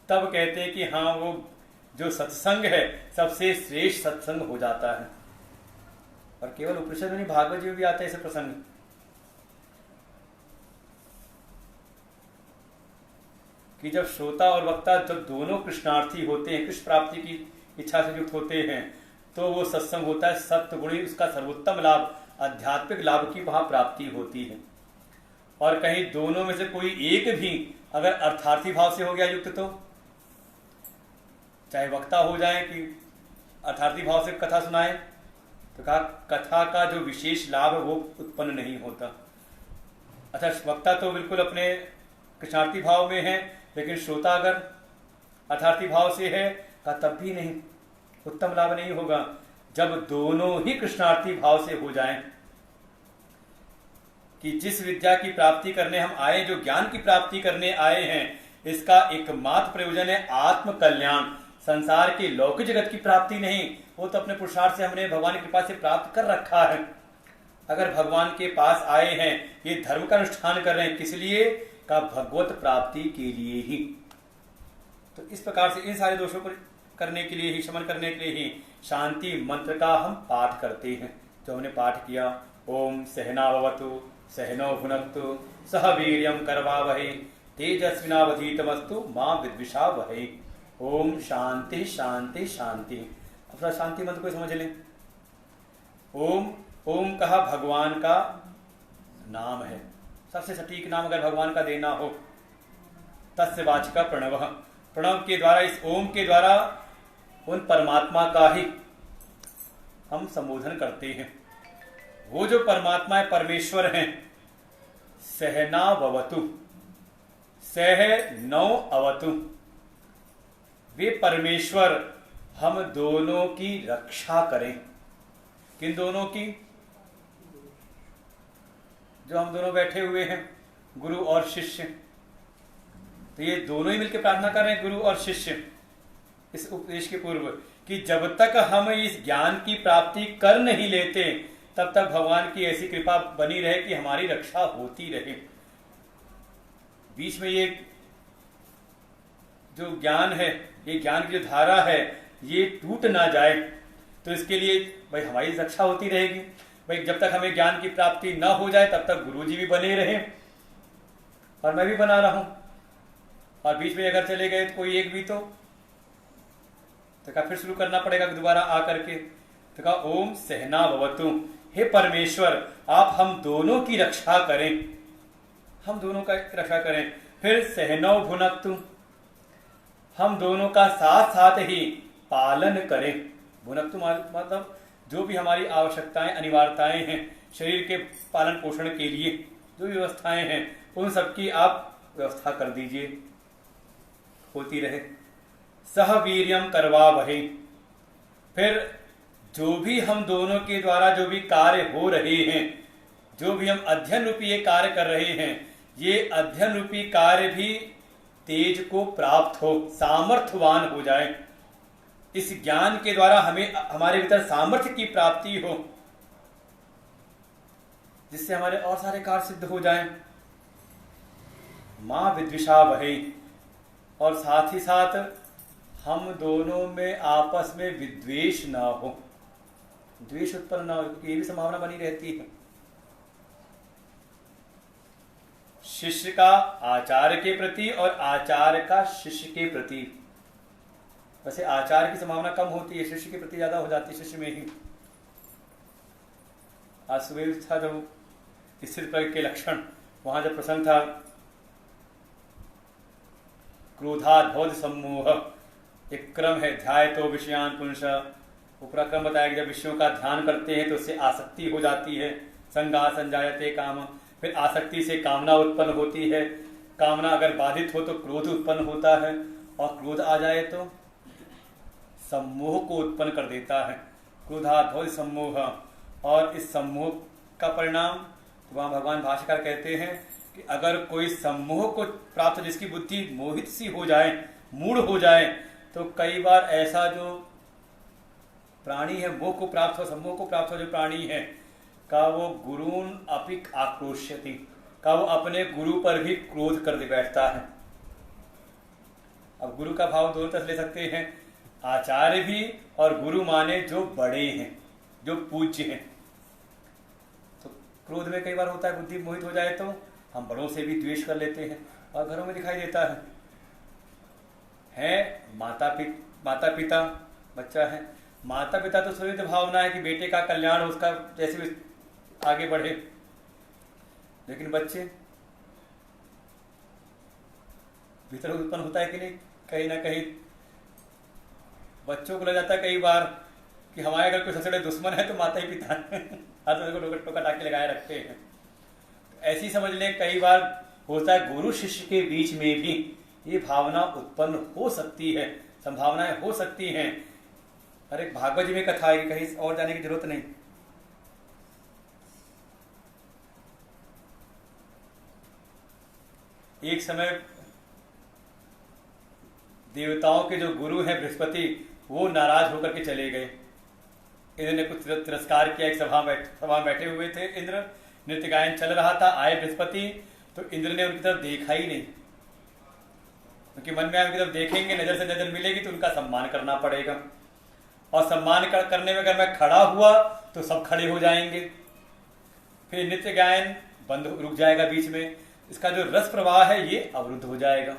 तब कहते हैं कि हाँ, वो जो सत्संग है सबसे श्रेष्ठ सत्संग हो जाता है। और केवल उपनिषद में नहीं, भागवत जी में भी आता है ऐसे प्रसंग, कि जब श्रोता और वक्ता जब दोनों कृष्णार्थी होते हैं, कृष्ण प्राप्ति की इच्छा से युक्त होते हैं, तो वो सत्संग होता है सत्वगुणी, उसका सर्वोत्तम लाभ आध्यात्मिक लाभ की वहां प्राप्ति होती है। और कहीं दोनों में से कोई एक भी अगर अर्थार्थी भाव से हो गया युक्त, तो चाहे वक्ता हो जाए कि अर्थार्थी भाव से कथा सुनाए, तो कहा कथा का जो विशेष लाभ है वो उत्पन्न नहीं होता। अच्छा, वक्ता तो बिल्कुल अपने कृष्णार्थी भाव में है, लेकिन श्रोता अगर अर्थार्थी भाव से है का तब भी नहीं, उत्तम लाभ नहीं होगा। जब दोनों ही कृष्णार्थी भाव से हो जाएं कि जिस विद्या की प्राप्ति करने हम आए, जो ज्ञान की प्राप्ति करने आए हैं, इसका एकमात्र प्रयोजन है आत्म कल्याण, संसार की लौकिक जगत की प्राप्ति नहीं। वो तो अपने पुरुषार्थ से हमने भगवान की कृपा से प्राप्त कर रखा है। अगर भगवान के पास आए हैं, ये धर्म का अनुष्ठान कर रहे हैं, किस लिए? का भगवत प्राप्ति के लिए ही। तो इस प्रकार से इन सारे दोषों को करने के लिए ही, शमन करने के लिए ही शांति मंत्र का हम पाठ करते हैं। जो हमने पाठ किया, ओम सहनावतु सहनो भुनक्तु सह वीर्यं करवावहै तेजस्विनावधीतमस्तु मां विद्विषावहै। ओम शांति शांति शांति। अब थोड़ा शांति मंत्र को समझ लें। ओम कहा भगवान का नाम है, सबसे सटीक नाम अगर भगवान का देना हो, तस्य वाचिका प्रणव। प्रणव के द्वारा, इस ओम के द्वारा उन परमात्मा का ही हम संबोधन करते हैं। वो जो परमात्मा है, परमेश्वर हैं, सहनावतु, सह नौ अवतु, वे परमेश्वर हम दोनों की रक्षा करें। किन दोनों की? जो हम दोनों बैठे हुए हैं, गुरु और शिष्य। तो ये दोनों ही मिलकर प्रार्थना कर रहे हैं, गुरु और शिष्य, इस उपदेश के पूर्व, कि जब तक हम इस ज्ञान की प्राप्ति कर नहीं लेते, तब तक भगवान की ऐसी कृपा बनी रहे कि हमारी रक्षा होती रहे। बीच में ये जो ज्ञान है, ये ज्ञान की जो धारा है, ये टूट ना जाए, तो इसके लिए भाई हमारी रक्षा होती रहेगी। भाई जब तक हमें ज्ञान की प्राप्ति ना हो जाए, तब तक गुरुजी भी बने रहे और मैं भी बना रहा हूं। और बीच में अगर चले गए तो कोई एक भी, तो कहा फिर शुरू करना पड़ेगा दोबारा आकर के। तो कहा ओम सहनावतु, हे परमेश्वर आप हम दोनों की रक्षा करें, हम दोनों का रक्षा करें। फिर सहनौ भुनक्तु, हम दोनों का साथ साथ ही पालन करें। भुनक्तु मतलब जो भी हमारी आवश्यकताएं, अनिवार्यताएं हैं शरीर के पालन पोषण के लिए, जो भी व्यवस्थाएं हैं, उन सबकी आप व्यवस्था कर दीजिए, होती रहे। सह वीर्यम करवावहै, फिर जो भी हम दोनों के द्वारा जो भी कार्य हो रहे हैं, जो भी हम अध्ययन रूपी ये कार्य कर रहे हैं, ये अध्ययन रूपी कार्य भी तेज को प्राप्त हो, सामर्थ्यवान हो जाए। इस ज्ञान के द्वारा हमें हमारे भीतर सामर्थ्य की प्राप्ति हो, जिससे हमारे और सारे कार्य सिद्ध हो जाएं। मां विद्विषावहै, और साथ ही साथ हम दोनों में आपस में विद्वेष ना हो, द्वेष उत्पन्न ना हो, क्योंकि ये भी संभावना बनी रहती है। शिष्य का आचार्य के प्रति और आचार्य का शिष्य के प्रति, वैसे आचार्य की संभावना कम होती है, शिष्य के प्रति ज्यादा हो जाती है, शिष्य में ही। आज सुबह था जब स्थिर प्रज्ञ के लक्षण, वहां जब प्रसंग था क्रोधात् भवति सम्मोह, एक क्रम है, ध्याय तो विषयान पुंस, ऊपरा क्रम बताया कि जब विषयों का ध्यान करते हैं तो उससे आसक्ति हो जाती है, संगा संजायते काम, फिर आसक्ति से कामना उत्पन्न होती है, कामना अगर बाधित हो तो क्रोध उत्पन्न होता है, और क्रोध आ जाए तो सम्मोह को उत्पन्न कर देता है, क्रोधात् भवति सम्मोह। और इस सम्मोह का परिणाम वहां भगवान भाष्यकार कहते हैं कि अगर कोई सम्मोह को प्राप्त, जिसकी बुद्धि मोहित सी हो जाए, मूढ़ हो जाए, तो कई बार ऐसा जो प्राणी है मोह को प्राप्त हो, सम्मोह को प्राप्त हो जो प्राणी है, का वो गुरून् अपि आक्रोश्यति, का वो अपने गुरु पर भी क्रोध कर दे बैठता है। अब गुरु का भाव दोनों तरह ले सकते हैं, आचार्य भी और गुरु माने जो बड़े हैं, जो पूज्य हैं। तो क्रोध में कई बार होता है, बुद्धि मोहित हो जाए तो हम बड़ों से भी द्वेष कर लेते हैं, और घरों में दिखाई देता है। है माता पिता, बच्चा है, माता पिता तो सुनित भावना है कि बेटे का कल्याण उसका जैसे भी आगे बढ़े, लेकिन बच्चे भीतर उत्पन्न होता है कि नहीं? कहीं ना कहीं बच्चों को लग जाता है कई बार कि हमारे अगर कोई सबसे बड़े दुश्मन है तो माता ही पिता है। हर तरह को टोका टाके लगाए रखते हैं। ऐसी समझ लें, कई बार होता है गुरु शिष्य के बीच में भी ये भावना उत्पन्न हो सकती है, संभावनाएं हो सकती हैं। अरे भागवत जी में कथा है, कहीं और जाने की जरूरत नहीं। एक समय देवताओं के जो गुरु हैं बृहस्पति, वो नाराज होकर के चले गए। इंद्र ने कुछ तिरस्कार किया। एक सभा में बैठे हुए थे इंद्र, नृत्य गायन चल रहा था, आए बृहस्पति, तो इंद्र ने उनकी तरफ देखा ही नहीं, क्योंकि मन में उनकी तरफ देखेंगे, नजर से नजर मिलेगी तो उनका सम्मान करना पड़ेगा, और सम्मान करने में अगर मैं खड़ा हुआ तो सब खड़े हो जाएंगे, फिर नृत्य गायन रुक जाएगा बीच में, इसका जो रस प्रवाह है ये अवरुद्ध हो जाएगा।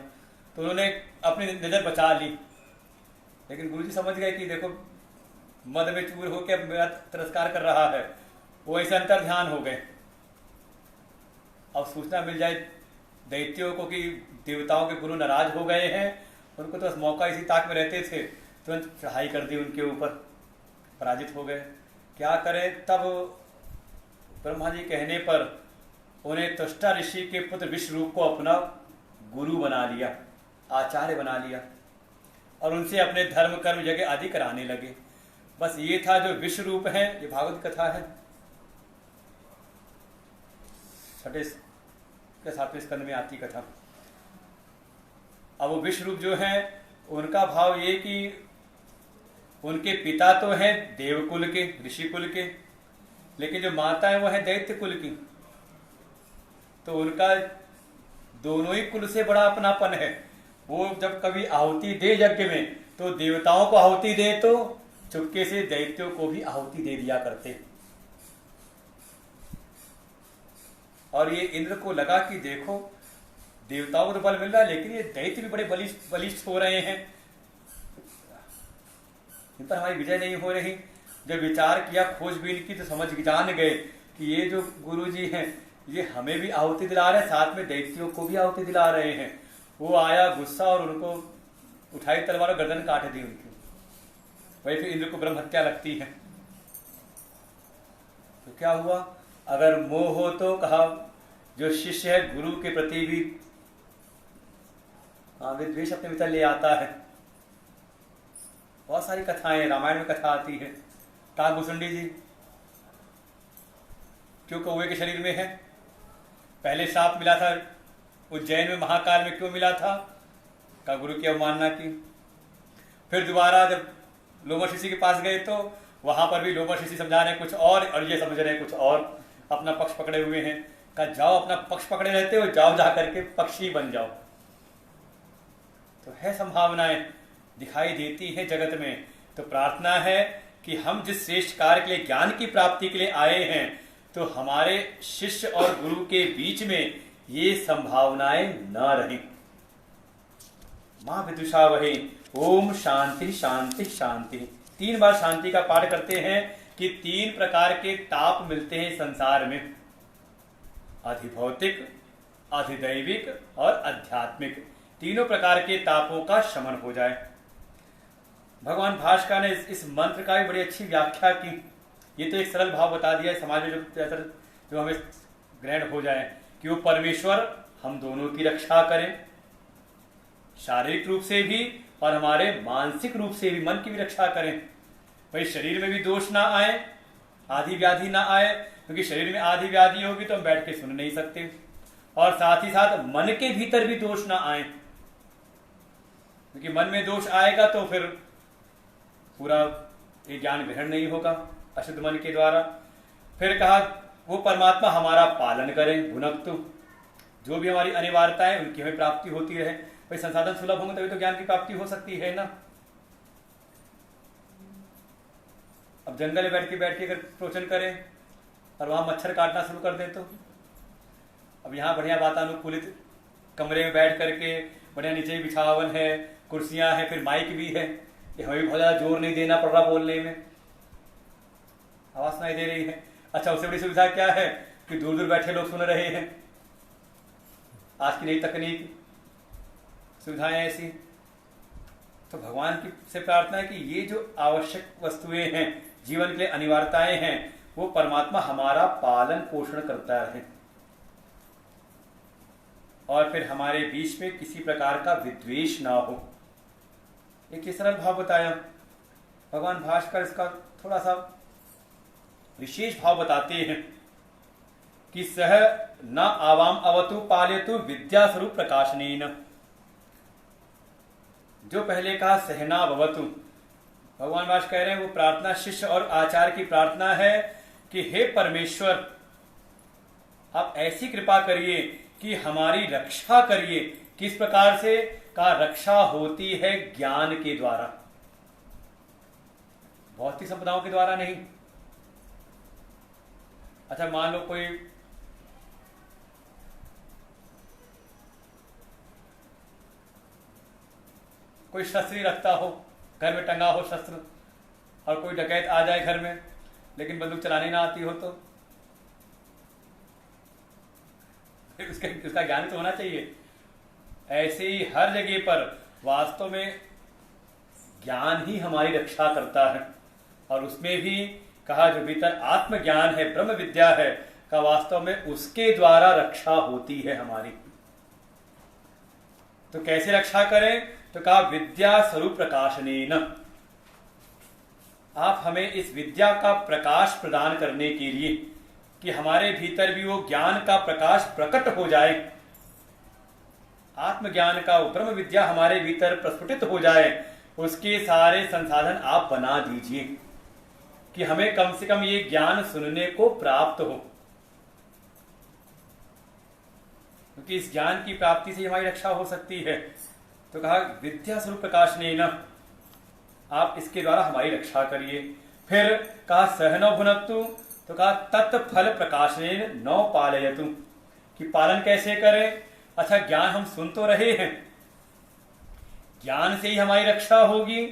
तो उन्होंने अपनी नजर बचा ली, लेकिन गुरुजी समझ गए कि देखो मद में चूर होकर मेरा तिरस्कार कर रहा है, वो ऐसे अंतर ध्यान हो गए। अब सूचना मिल जाए दैत्यों को कि देवताओं के गुरु नाराज हो गए हैं, उनको तो मौका इसी ताक में रहते थे, तुरंत चढ़ाई कर दी उनके ऊपर, पराजित हो गए। क्या करें? तब ब्रह्मा जी कहने पर उन्हें त्वष्टा ऋषि के पुत्र विश्वरूप को अपना गुरु बना लिया, आचार्य बना लिया, और उनसे अपने धर्म कर्म जगह आदि कराने लगे। बस ये था जो विश्वरूप है, ये भागवत कथा है, 6 के 7वें स्कंद में आती कथा। अब वो विश्वरूप जो है उनका भाव ये कि उनके पिता तो हैं देवकुल के, ऋषि कुल के, लेकिन जो माता है वो है दैत्य कुल की, तो उनका दोनों ही कुल से बड़ा अपनापन है। वो जब कभी आहुति दे यज्ञ में तो देवताओं को आहुति दे तो चुपके से दैत्यों को भी आहुति दे दिया करते। और ये इंद्र को लगा कि देखो देवताओं को तो बल मिल रहा है, लेकिन ये दैत्य भी बड़े बलिष्ठ हो रहे हैं, इन पर हमारी विजय नहीं हो रही। जब विचार किया, खोजबीन की, तो समझ जान गए कि ये जो गुरु जी हैं ये हमें भी आहुति दिला रहे हैं, साथ में दैत्यों को भी आहुति दिला रहे हैं। वो आया गुस्सा और उनको उठाई तलवार और गर्दन काट दी उनकी। वही फिर इंद्र को ब्रह्म हत्या लगती है। तो क्या हुआ? अगर मोह हो तो कहा जो शिष्य है गुरु के प्रति भी विद्वेष अपने भीतर ले आता है। बहुत सारी कथाएं, रामायण में कथा आती है। काकभूषुंडी जी क्यों कौवे के शरीर में है? पहले शाप मिला था उज्जैन में, महाकाल में क्यों मिला था? का गुरु की अवमानना की। फिर दोबारा जब लोमश ऋषि के पास गए तो वहां पर भी लोमश ऋषि समझा रहे हैं कुछ और ये समझ रहे हैं कुछ और, अपना पक्ष पकड़े हुए हैं। कहा जाओ, अपना पक्ष पकड़े रहते हो, जाओ जा करके पक्षी बन जाओ। तो है संभावनाएं दिखाई देती है जगत में। तो प्रार्थना है कि हम जिस श्रेष्ठ कार्य के लिए, ज्ञान की प्राप्ति के लिए आए हैं, तो हमारे शिष्य और गुरु के बीच में ये संभावनाएं न रही। मां विदुषा वही ओम शांति शांति शांति। 3 बार शांति का पाठ करते हैं कि 3 प्रकार के ताप मिलते हैं संसार में, अधिभौतिक, अधिदैविक और आध्यात्मिक। तीनों प्रकार के तापों का शमन हो जाए। भगवान भास्कर ने इस मंत्र का भी बड़ी अच्छी व्याख्या की। ये तो एक सरल भाव बता दिया है समाज में जो हमें ग्रहण हो जाए कि वो परमेश्वर हम दोनों की रक्षा करें, शारीरिक रूप से भी और हमारे मानसिक रूप से भी, मन की भी रक्षा करें। भाई शरीर में भी दोष ना आए, आदि व्याधि ना आए, क्योंकि शरीर में आदि व्याधि होगी तो हम बैठ के सुन नहीं सकते, और साथ ही साथ मन के भीतर भी दोष ना आए, क्योंकि मन में दोष आएगा तो फिर पूरा ये ज्ञान ग्रहण नहीं होगा अशुद्ध मन के द्वारा। फिर कहा वो परमात्मा हमारा पालन करें, भुनक्तु, जो भी हमारी अनिवार्यताएं उनकी हमें प्राप्ति होती रहे। भाई संसाधन सुलभ होंगे तभी तो ज्ञान की प्राप्ति हो सकती है ना। अब जंगल में बैठ के अगर प्रवचन करें और वहां मच्छर काटना शुरू कर दे तो, अब यहाँ बढ़िया वातानुकूलित कमरे में बैठ करके बढ़िया नीचे बिछावन है, कुर्सियां हैं, फिर माइक भी है, कि हमें भी बहुत ज़्यादा जोर नहीं देना पड़ रहा बोलने में, आवाज़ सुनाई दे रही है। अच्छा, उससे बड़ी सुविधा क्या है कि दूर दूर बैठे लोग सुन रहे हैं। आज की नई तकनीक, सुविधाएं ऐसी। तो भगवान की से प्रार्थना है कि ये जो आवश्यक वस्तुएं हैं, जीवन के लिए अनिवार्यताएं हैं, वो परमात्मा हमारा पालन पोषण करता रहे, और फिर हमारे बीच में किसी प्रकार का विद्वेष ना हो। एक सरल भाव बताया भगवान भास्कर, इसका थोड़ा सा विशेष भाव बताते हैं कि सह न आवाम अवतु पालयतु विद्या स्वरूप प्रकाशनेन। जो पहले कहा सहना भवतु, भगवान भास्कर कह रहे हैं वो प्रार्थना शिष्य और आचार्य की प्रार्थना है कि हे परमेश्वर, आप ऐसी कृपा करिए कि हमारी रक्षा करिए। किस प्रकार से? का रक्षा होती है ज्ञान के द्वारा, भौतिक संपदाओं के द्वारा नहीं। अच्छा, मान लो कोई शस्त्र ही रखता हो, घर में टंगा हो शस्त्र, और कोई डकैत आ जाए घर में, लेकिन बंदूक चलाने ना आती हो, तो फिर उसका ज्ञान तो होना चाहिए। ऐसे ही हर जगह पर वास्तव में ज्ञान ही हमारी रक्षा करता है, और उसमें भी कहा जो भीतर आत्मज्ञान है, ब्रह्म विद्या है, का वास्तव में उसके द्वारा रक्षा होती है हमारी। तो कैसे रक्षा करें? तो कहा विद्या स्वरूप प्रकाशनेन। आप हमें इस विद्या का प्रकाश प्रदान करने के लिए, कि हमारे भीतर भी वो ज्ञान का प्रकाश प्रकट हो जाए, आत्मज्ञान का वो ब्रह्म विद्या हमारे भीतर प्रस्फुटित हो जाए, उसके सारे संसाधन आप बना दीजिए कि हमें कम से कम ये ज्ञान सुनने को प्राप्त हो, क्योंकि इस ज्ञान की प्राप्ति से हमारी रक्षा हो सकती है। तो कहा विद्या स्वरूप प्रकाशनेन, आप इसके द्वारा हमारी रक्षा करिए। फिर कहा सहनो भुनक्तु, तो कहा तत्फल प्रकाशनेन नौ पालयतु, कि पालन कैसे करें? अच्छा, ज्ञान हम सुन तो रहे हैं, ज्ञान से ही हमारी रक्षा होगी,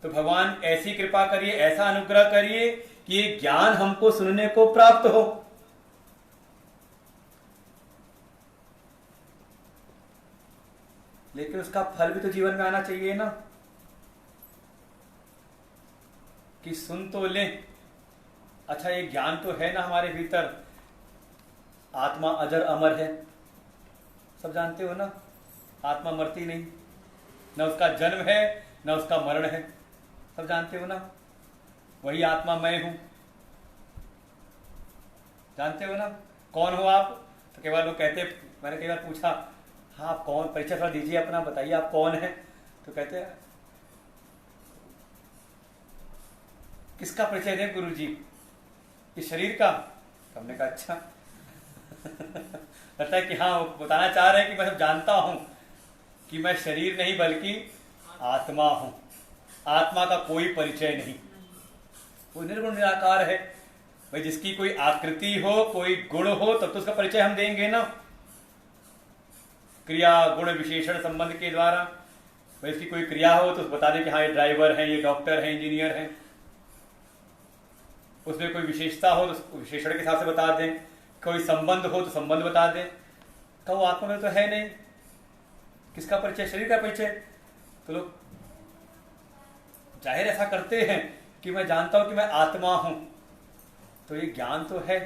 तो भगवान ऐसी कृपा करिए, ऐसा अनुग्रह करिए कि ये ज्ञान हमको सुनने को प्राप्त हो। लेकिन उसका फल भी तो जीवन में आना चाहिए ना, कि सुन तो लें। अच्छा, ये ज्ञान तो है ना हमारे भीतर, आत्मा अजर अमर है, सब जानते हो ना, आत्मा मरती नहीं, न उसका जन्म है न उसका मरण है, सब जानते हो ना। वही आत्मा मैं हूं, जानते हो ना। कौन हो आप? तो कई बार लोग कहते, मैंने कई बार पूछा, हाँ आप कौन, परिचय थोड़ा दीजिए अपना, बताइए आप कौन है। तो कहते हैं किसका परिचय दें गुरु जी? इस शरीर का। तो हमने कहा अच्छा लगता है कि हाँ वो बताना चाह रहे हैं कि मैं सब जानता हूं कि मैं शरीर नहीं बल्कि आत्मा हूं, आत्मा का कोई परिचय नहीं, वो निर्गुण निराकार है। भाई जिसकी कोई आकृति हो, कोई गुण हो, तब तो उसका परिचय हम देंगे ना, क्रिया गुण विशेषण संबंध के द्वारा। भाई इसकी कोई क्रिया हो तो बता दें कि हाँ ये ड्राइवर है, ये डॉक्टर है, इंजीनियर है। उसमें कोई विशेषता हो तो विशेषण के हिसाब से बता दें, कोई संबंध हो तो संबंध बता दें। तो वो आत्मा में तो है नहीं, किसका परिचय? शरीर का परिचय। तो लोग जाहिर ऐसा करते हैं कि मैं जानता हूं कि मैं आत्मा हूं, तो ये ज्ञान तो है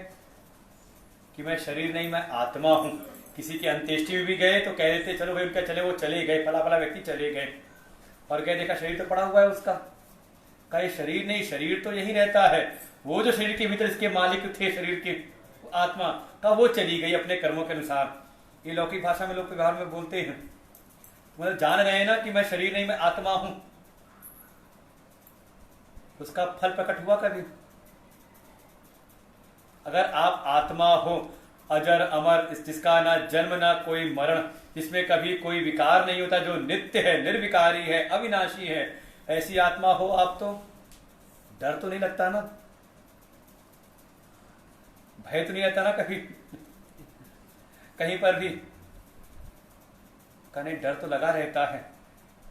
कि मैं शरीर नहीं, मैं आत्मा हूं। किसी के अंत्येष्टि में भी गए तो कह देते चलो भाई उनका चले, वो चले गए, फला फला व्यक्ति चले गए, और गए देखा शरीर तो पड़ा हुआ है उसका। कहा ये शरीर नहीं, शरीर तो यही रहता है, वो जो शरीर के भीतर इसके मालिक थे शरीर के, आत्मा का, वो चली गई अपने कर्मों के अनुसार। ये लौकिक भाषा में लोग व्यवहार में बोलते हैं, मतलब जान रहे हैं ना कि मैं शरीर नहीं, मैं आत्मा हूं। उसका फल प्रकट हुआ कभी? अगर आप आत्मा हो, अजर अमर, जिसका ना जन्म ना कोई मरण, जिसमें कभी कोई विकार नहीं होता, जो नित्य है, निर्विकारी है, अविनाशी है, ऐसी आत्मा हो आप, तो डर तो नहीं लगता ना, भय तो नहीं आता ना कभी कहीं पर भी? कहने डर तो लगा रहता है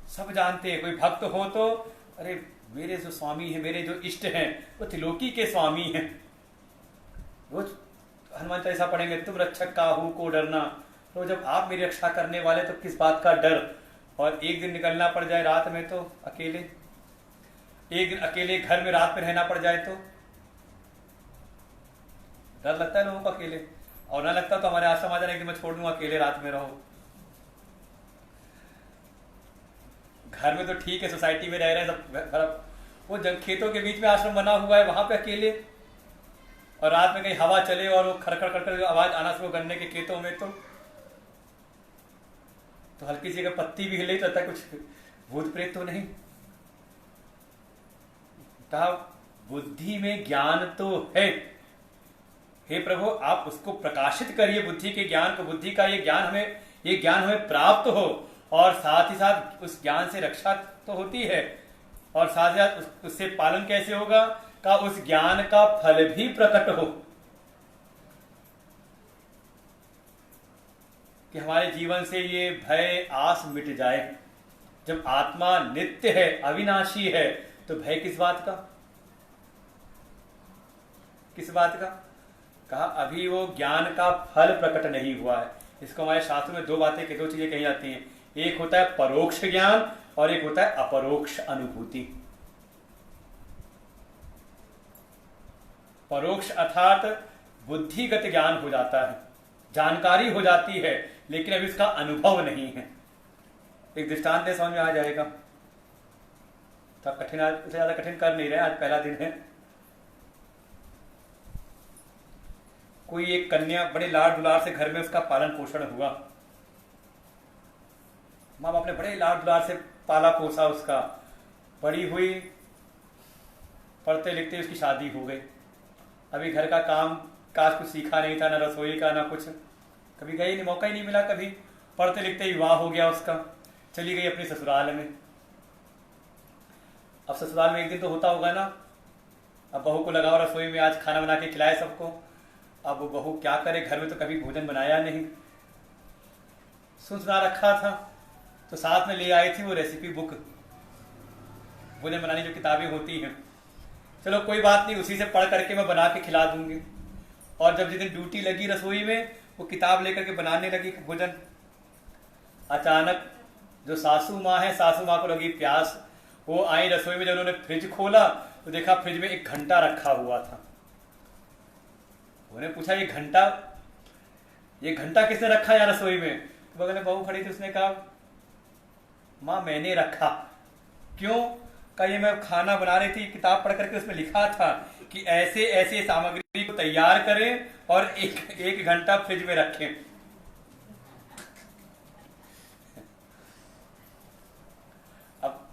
सब जानते हैं। कोई भक्त हो तो अरे मेरे जो स्वामी हैं, मेरे जो इष्ट हैं वो त्रिलोकी के स्वामी हैं। रोज हनुमान चालीसा पढ़ेंगे, तुम रक्षक काहू को डरना। तो जब आप मेरी रक्षा करने वाले तो किस बात का डर। और एक दिन निकलना पड़ जाए रात में तो अकेले, एक दिन अकेले घर में रात में रहना पड़ जाए तो डर लगता है लोगों को अकेले। और ना लगता तो हमारे आश्रम आ जाना, एक दिन मैं छोड़ दूंगा, अकेले रात में रहो। घर में तो ठीक है, सोसाइटी में रह रहे हैं सब, वो जब खेतों के बीच में आश्रम बना हुआ है वहां पे अकेले, और रात में कहीं हवा चले और वो खड़खड़ खड़खड़ आवाज आना शुरू गन्ने के खेतों में, तो हल्की सी अगर पत्ती भी हिले तो कुछ भूत प्रेत तो नहीं। कहा बुद्धि में ज्ञान तो है, हे प्रभु आप उसको प्रकाशित करिए, बुद्धि के ज्ञान को, बुद्धि का ये ज्ञान हमें प्राप्त हो, और साथ ही साथ उस ज्ञान से रक्षा तो होती है, और साथ ही साथ उससे पालन कैसे होगा, का उस ज्ञान का फल भी प्रकट हो, कि हमारे जीवन से ये भय आस मिट जाए। जब आत्मा नित्य है, अविनाशी है, तो भय किस बात का, किस बात का। कहा अभी वो ज्ञान का फल प्रकट नहीं हुआ है। इसको हमारे शास्त्र में दो चीजें कही जाती हैं, एक होता है परोक्ष ज्ञान और एक होता है अपरोक्ष अनुभूति। परोक्ष अर्थात बुद्धिगत ज्ञान हो जाता है, जानकारी हो जाती है, लेकिन अभी उसका अनुभव नहीं है। एक दृष्टांत से समझ में आ जाएगा। तो कठिन, आज उससे ज्यादा कठिन कर नहीं रहे, आज पहला दिन है। कोई एक कन्या बड़े लाड दुलार से घर में उसका पालन पोषण हुआ, माँ बाप ने बड़े लाड दुलार से पाला पोसा उसका, बड़ी हुई, पढ़ते लिखते उसकी शादी हो गई। अभी घर का काम काज कुछ सीखा नहीं था, ना रसोई का ना कुछ, कभी गई नहीं, मौका ही नहीं मिला कभी। पढ़ते लिखते ही विवाह हो गया उसका, चली गई अपने ससुराल में। अब ससुराल में एक दिन तो होता होगा ना, अब बहू को लगाओ रसोई में, आज खाना बना के खिलाए सबको। अब वो बहू क्या करे, घर में तो कभी भोजन बनाया नहीं, सुना रखा था, तो साथ में ले आई थी वो रेसिपी बुक, भोजन बनाने जो किताबें होती हैं। चलो कोई बात नहीं, उसी से पढ़ करके मैं बना के खिला दूंगी। और जब जिस दिन ड्यूटी लगी रसोई में, वो किताब लेकर के बनाने लगी भोजन। अचानक जो सासू माँ है, सासू माँ को लगी प्यास, वो आई रसोई में। जब उन्होंने फ्रिज खोला तो देखा फ्रिज में एक घंटा रखा हुआ था। उन्होंने पूछा ये घंटा किसने रखा यहाँ रसोई में। तो बगल में बहू खड़ी थी, उसने कहा माँ मैंने रखा। क्यों? कहा ये मैं खाना बना रही थी, किताब पढ़ करके उसमें लिखा था कि ऐसे ऐसे सामग्री को तैयार करें और एक घंटा फ्रिज में रखें। अब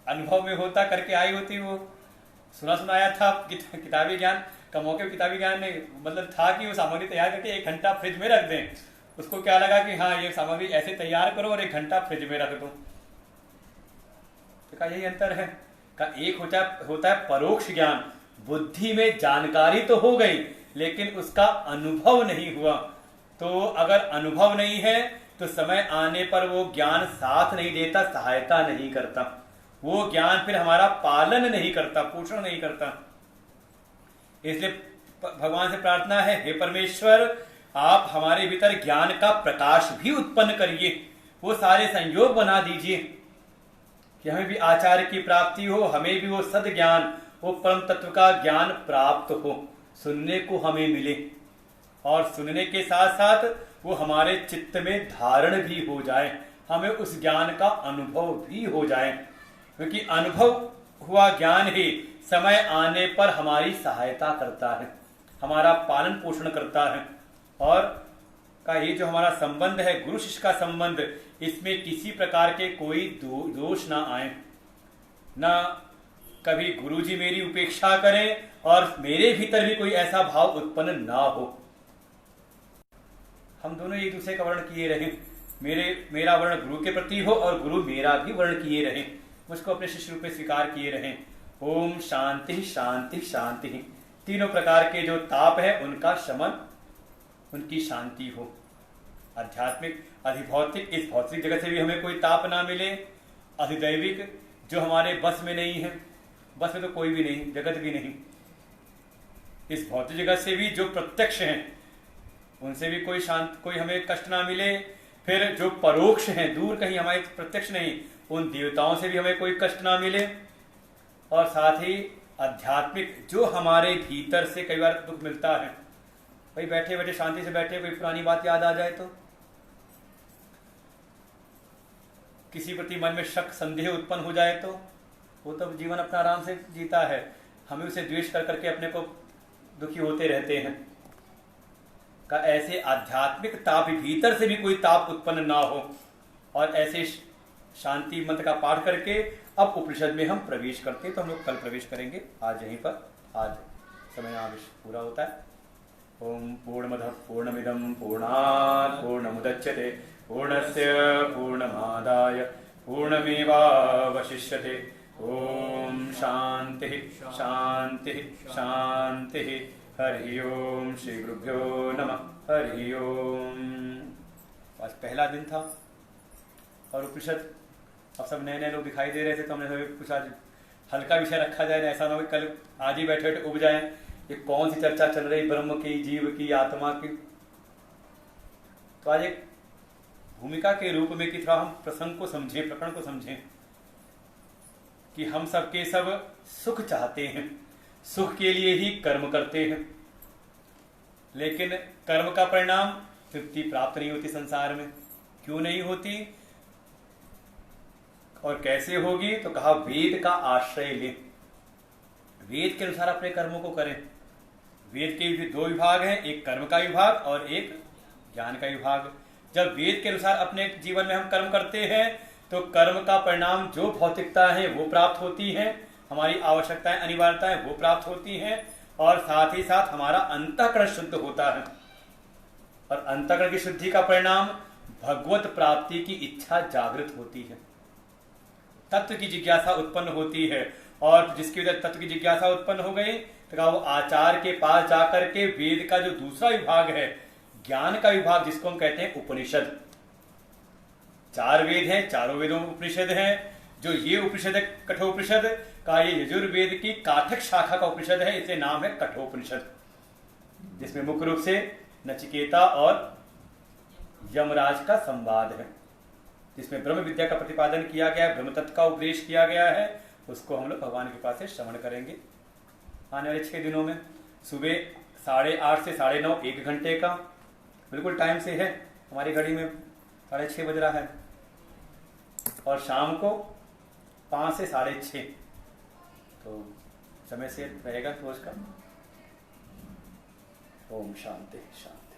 अनुभव में होता, करके आई होती, वो सुनाया था किताबी ज्ञान का मौके, किताबी ज्ञान नहीं मतलब था कि वो सामग्री तैयार करके 1 घंटा फ्रिज में रख दें। उसको क्या लगा कि हाँ ये सामग्री ऐसे तैयार करो और 1 घंटा फ्रिज में रख दो। तो का यही अंतर है। का एक होता है परोक्ष ज्ञान, बुद्धि में जानकारी तो हो गई लेकिन उसका अनुभव नहीं हुआ। तो अगर अनुभव नहीं है तो समय आने पर वो ज्ञान साथ नहीं देता, सहायता नहीं करता, वो ज्ञान फिर हमारा पालन नहीं करता, पोषण नहीं करता। इसलिए भगवान से प्रार्थना है, हे परमेश्वर आप हमारे भीतर ज्ञान का प्रकाश भी उत्पन्न करिए, वो सारे संयोग बना दीजिए कि हमें भी आचार्य की प्राप्ति हो, हमें भी वो सद ज्ञान, वो परम तत्व का ज्ञान प्राप्त हो, सुनने को हमें मिले, और सुनने के साथ साथ वो हमारे चित्त में धारण भी हो जाए, हमें उस ज्ञान का अनुभव भी हो जाए। क्योंकि अनुभव हुआ ज्ञान ही समय आने पर हमारी सहायता करता है, हमारा पालन पोषण करता है। और का ये जो हमारा संबंध है, गुरु शिष्य का संबंध, इसमें किसी प्रकार के कोई दोष ना आए, ना कभी गुरुजी मेरी उपेक्षा करें और मेरे भीतर भी कोई ऐसा भाव उत्पन्न ना हो। हम दोनों एक दूसरे का वर्ण किए रहें, मेरा वर्ण गुरु के प्रति हो और गुरु मेरा भी वर्ण किए रहें, मुझको अपने शिष्य रूप में स्वीकार किए रहें। ओम शांति शांति शांति। तीनों प्रकार के जो ताप है उनका शमन, उनकी शांति हो। आध्यात्मिक, अधिभौतिक, इस भौतिक जगत से भी हमें कोई ताप ना मिले, अधिदैविक जो हमारे बस में नहीं है, बस में तो कोई भी नहीं, जगत भी नहीं, इस भौतिक जगत से भी जो प्रत्यक्ष हैं उनसे भी कोई हमें कष्ट ना मिले। फिर जो परोक्ष हैं, दूर कहीं हमारे प्रत्यक्ष नहीं, उन देवताओं से भी हमें कोई कष्ट ना मिले। और साथ ही आध्यात्मिक जो हमारे भीतर से कई बार दुख मिलता है, भाई बैठे बैठे शांति से बैठे कोई पुरानी बात याद आ जाए तो, किसी प्रति मन में शक संदेह उत्पन्न हो जाए तो, वो तो जीवन अपना आराम से जीता है, हमें उसे द्वेष कर करके अपने को दुखी होते रहते हैं। का ऐसे आध्यात्मिक ताप, भीतर से भी कोई ताप उत्पन्न ना हो। और ऐसे शांति मंत्र का पाठ करके अब उपनिषद में हम प्रवेश करते हैं। तो हम लोग कल प्रवेश करेंगे, आज यहीं पर, आज समय आवेश पूरा होता है। ओम पूर्णमदः पूर्णमिदं पूर्णात् पूर्णमुदच्यते पूर्णस्य पूर्णमादाय पूर्णमेवावशिष्यते। ओम शांति शांति शांति। हरि ओम। श्री गुरुभ्यो नमः। हरि ओम। आज पहला दिन था और उपनिषद अब सब नए नए लोग दिखाई दे रहे थे, तो हमने कुछ आज हल्का विषय रखा जाए, ऐसा ना हो कल आज ही बैठे बैठे उब जाए ये कौन सी चर्चा चल रही, ब्रह्म की, जीव की, आत्मा की। तो आज एक भूमिका के रूप में कि थोड़ा हम प्रसंग को समझें, प्रकरण को समझें कि हम सबके सब सुख चाहते हैं, सुख के लिए ही कर्म करते हैं, लेकिन कर्म का परिणाम तृप्ति प्राप्त नहीं होती संसार में। क्यों नहीं होती और कैसे होगी? तो कहा वेद का आश्रय ले, वेद के अनुसार अपने कर्मों को करें। वेद के भी दो विभाग हैं, एक कर्म का विभाग और एक ज्ञान का विभाग। जब वेद के अनुसार अपने जीवन में हम कर्म करते हैं तो कर्म का परिणाम जो भौतिकता है वो प्राप्त होती है, हमारी आवश्यकताएं, अनिवार्यताएं वो प्राप्त होती हैं, और साथ ही साथ हमारा अंतःकरण शुद्ध होता है। और अंतःकरण की शुद्धि का परिणाम भगवत प्राप्ति की इच्छा जागृत होती है, तत्व की जिज्ञासा उत्पन्न होती है। और जिसकी वजह तत्व की जिज्ञासा उत्पन्न हो गई तो वो आचार्य के पास जाकर के वेद का जो दूसरा विभाग है, ज्ञान का विभाग, जिसको हम कहते हैं उपनिषद। चार वेद हैं, चारों वेदों में उपनिषद हैं। जो ये उपनिषद है कठोपनिषद का, ये यजुर्वेद की काठक शाखा का उपनिषद है, इसे नाम है कठोपनिषद, जिसमें मुख्य रूप से नचिकेता और यमराज का संवाद है, जिसमें ब्रह्म विद्या का प्रतिपादन किया गया है, ब्रह्म तत्व का उपदेश किया गया है। उसको हम लोग भगवान के पास से श्रवण करेंगे आने वाले 6 दिनों में। सुबह 8:30 से 9:30 1 घंटे का बिल्कुल टाइम से है, हमारी घड़ी में 6:30 बज रहा है। और शाम को 5 से 6:30, तो समय से रहेगा रोज का। ओम शांति शांति।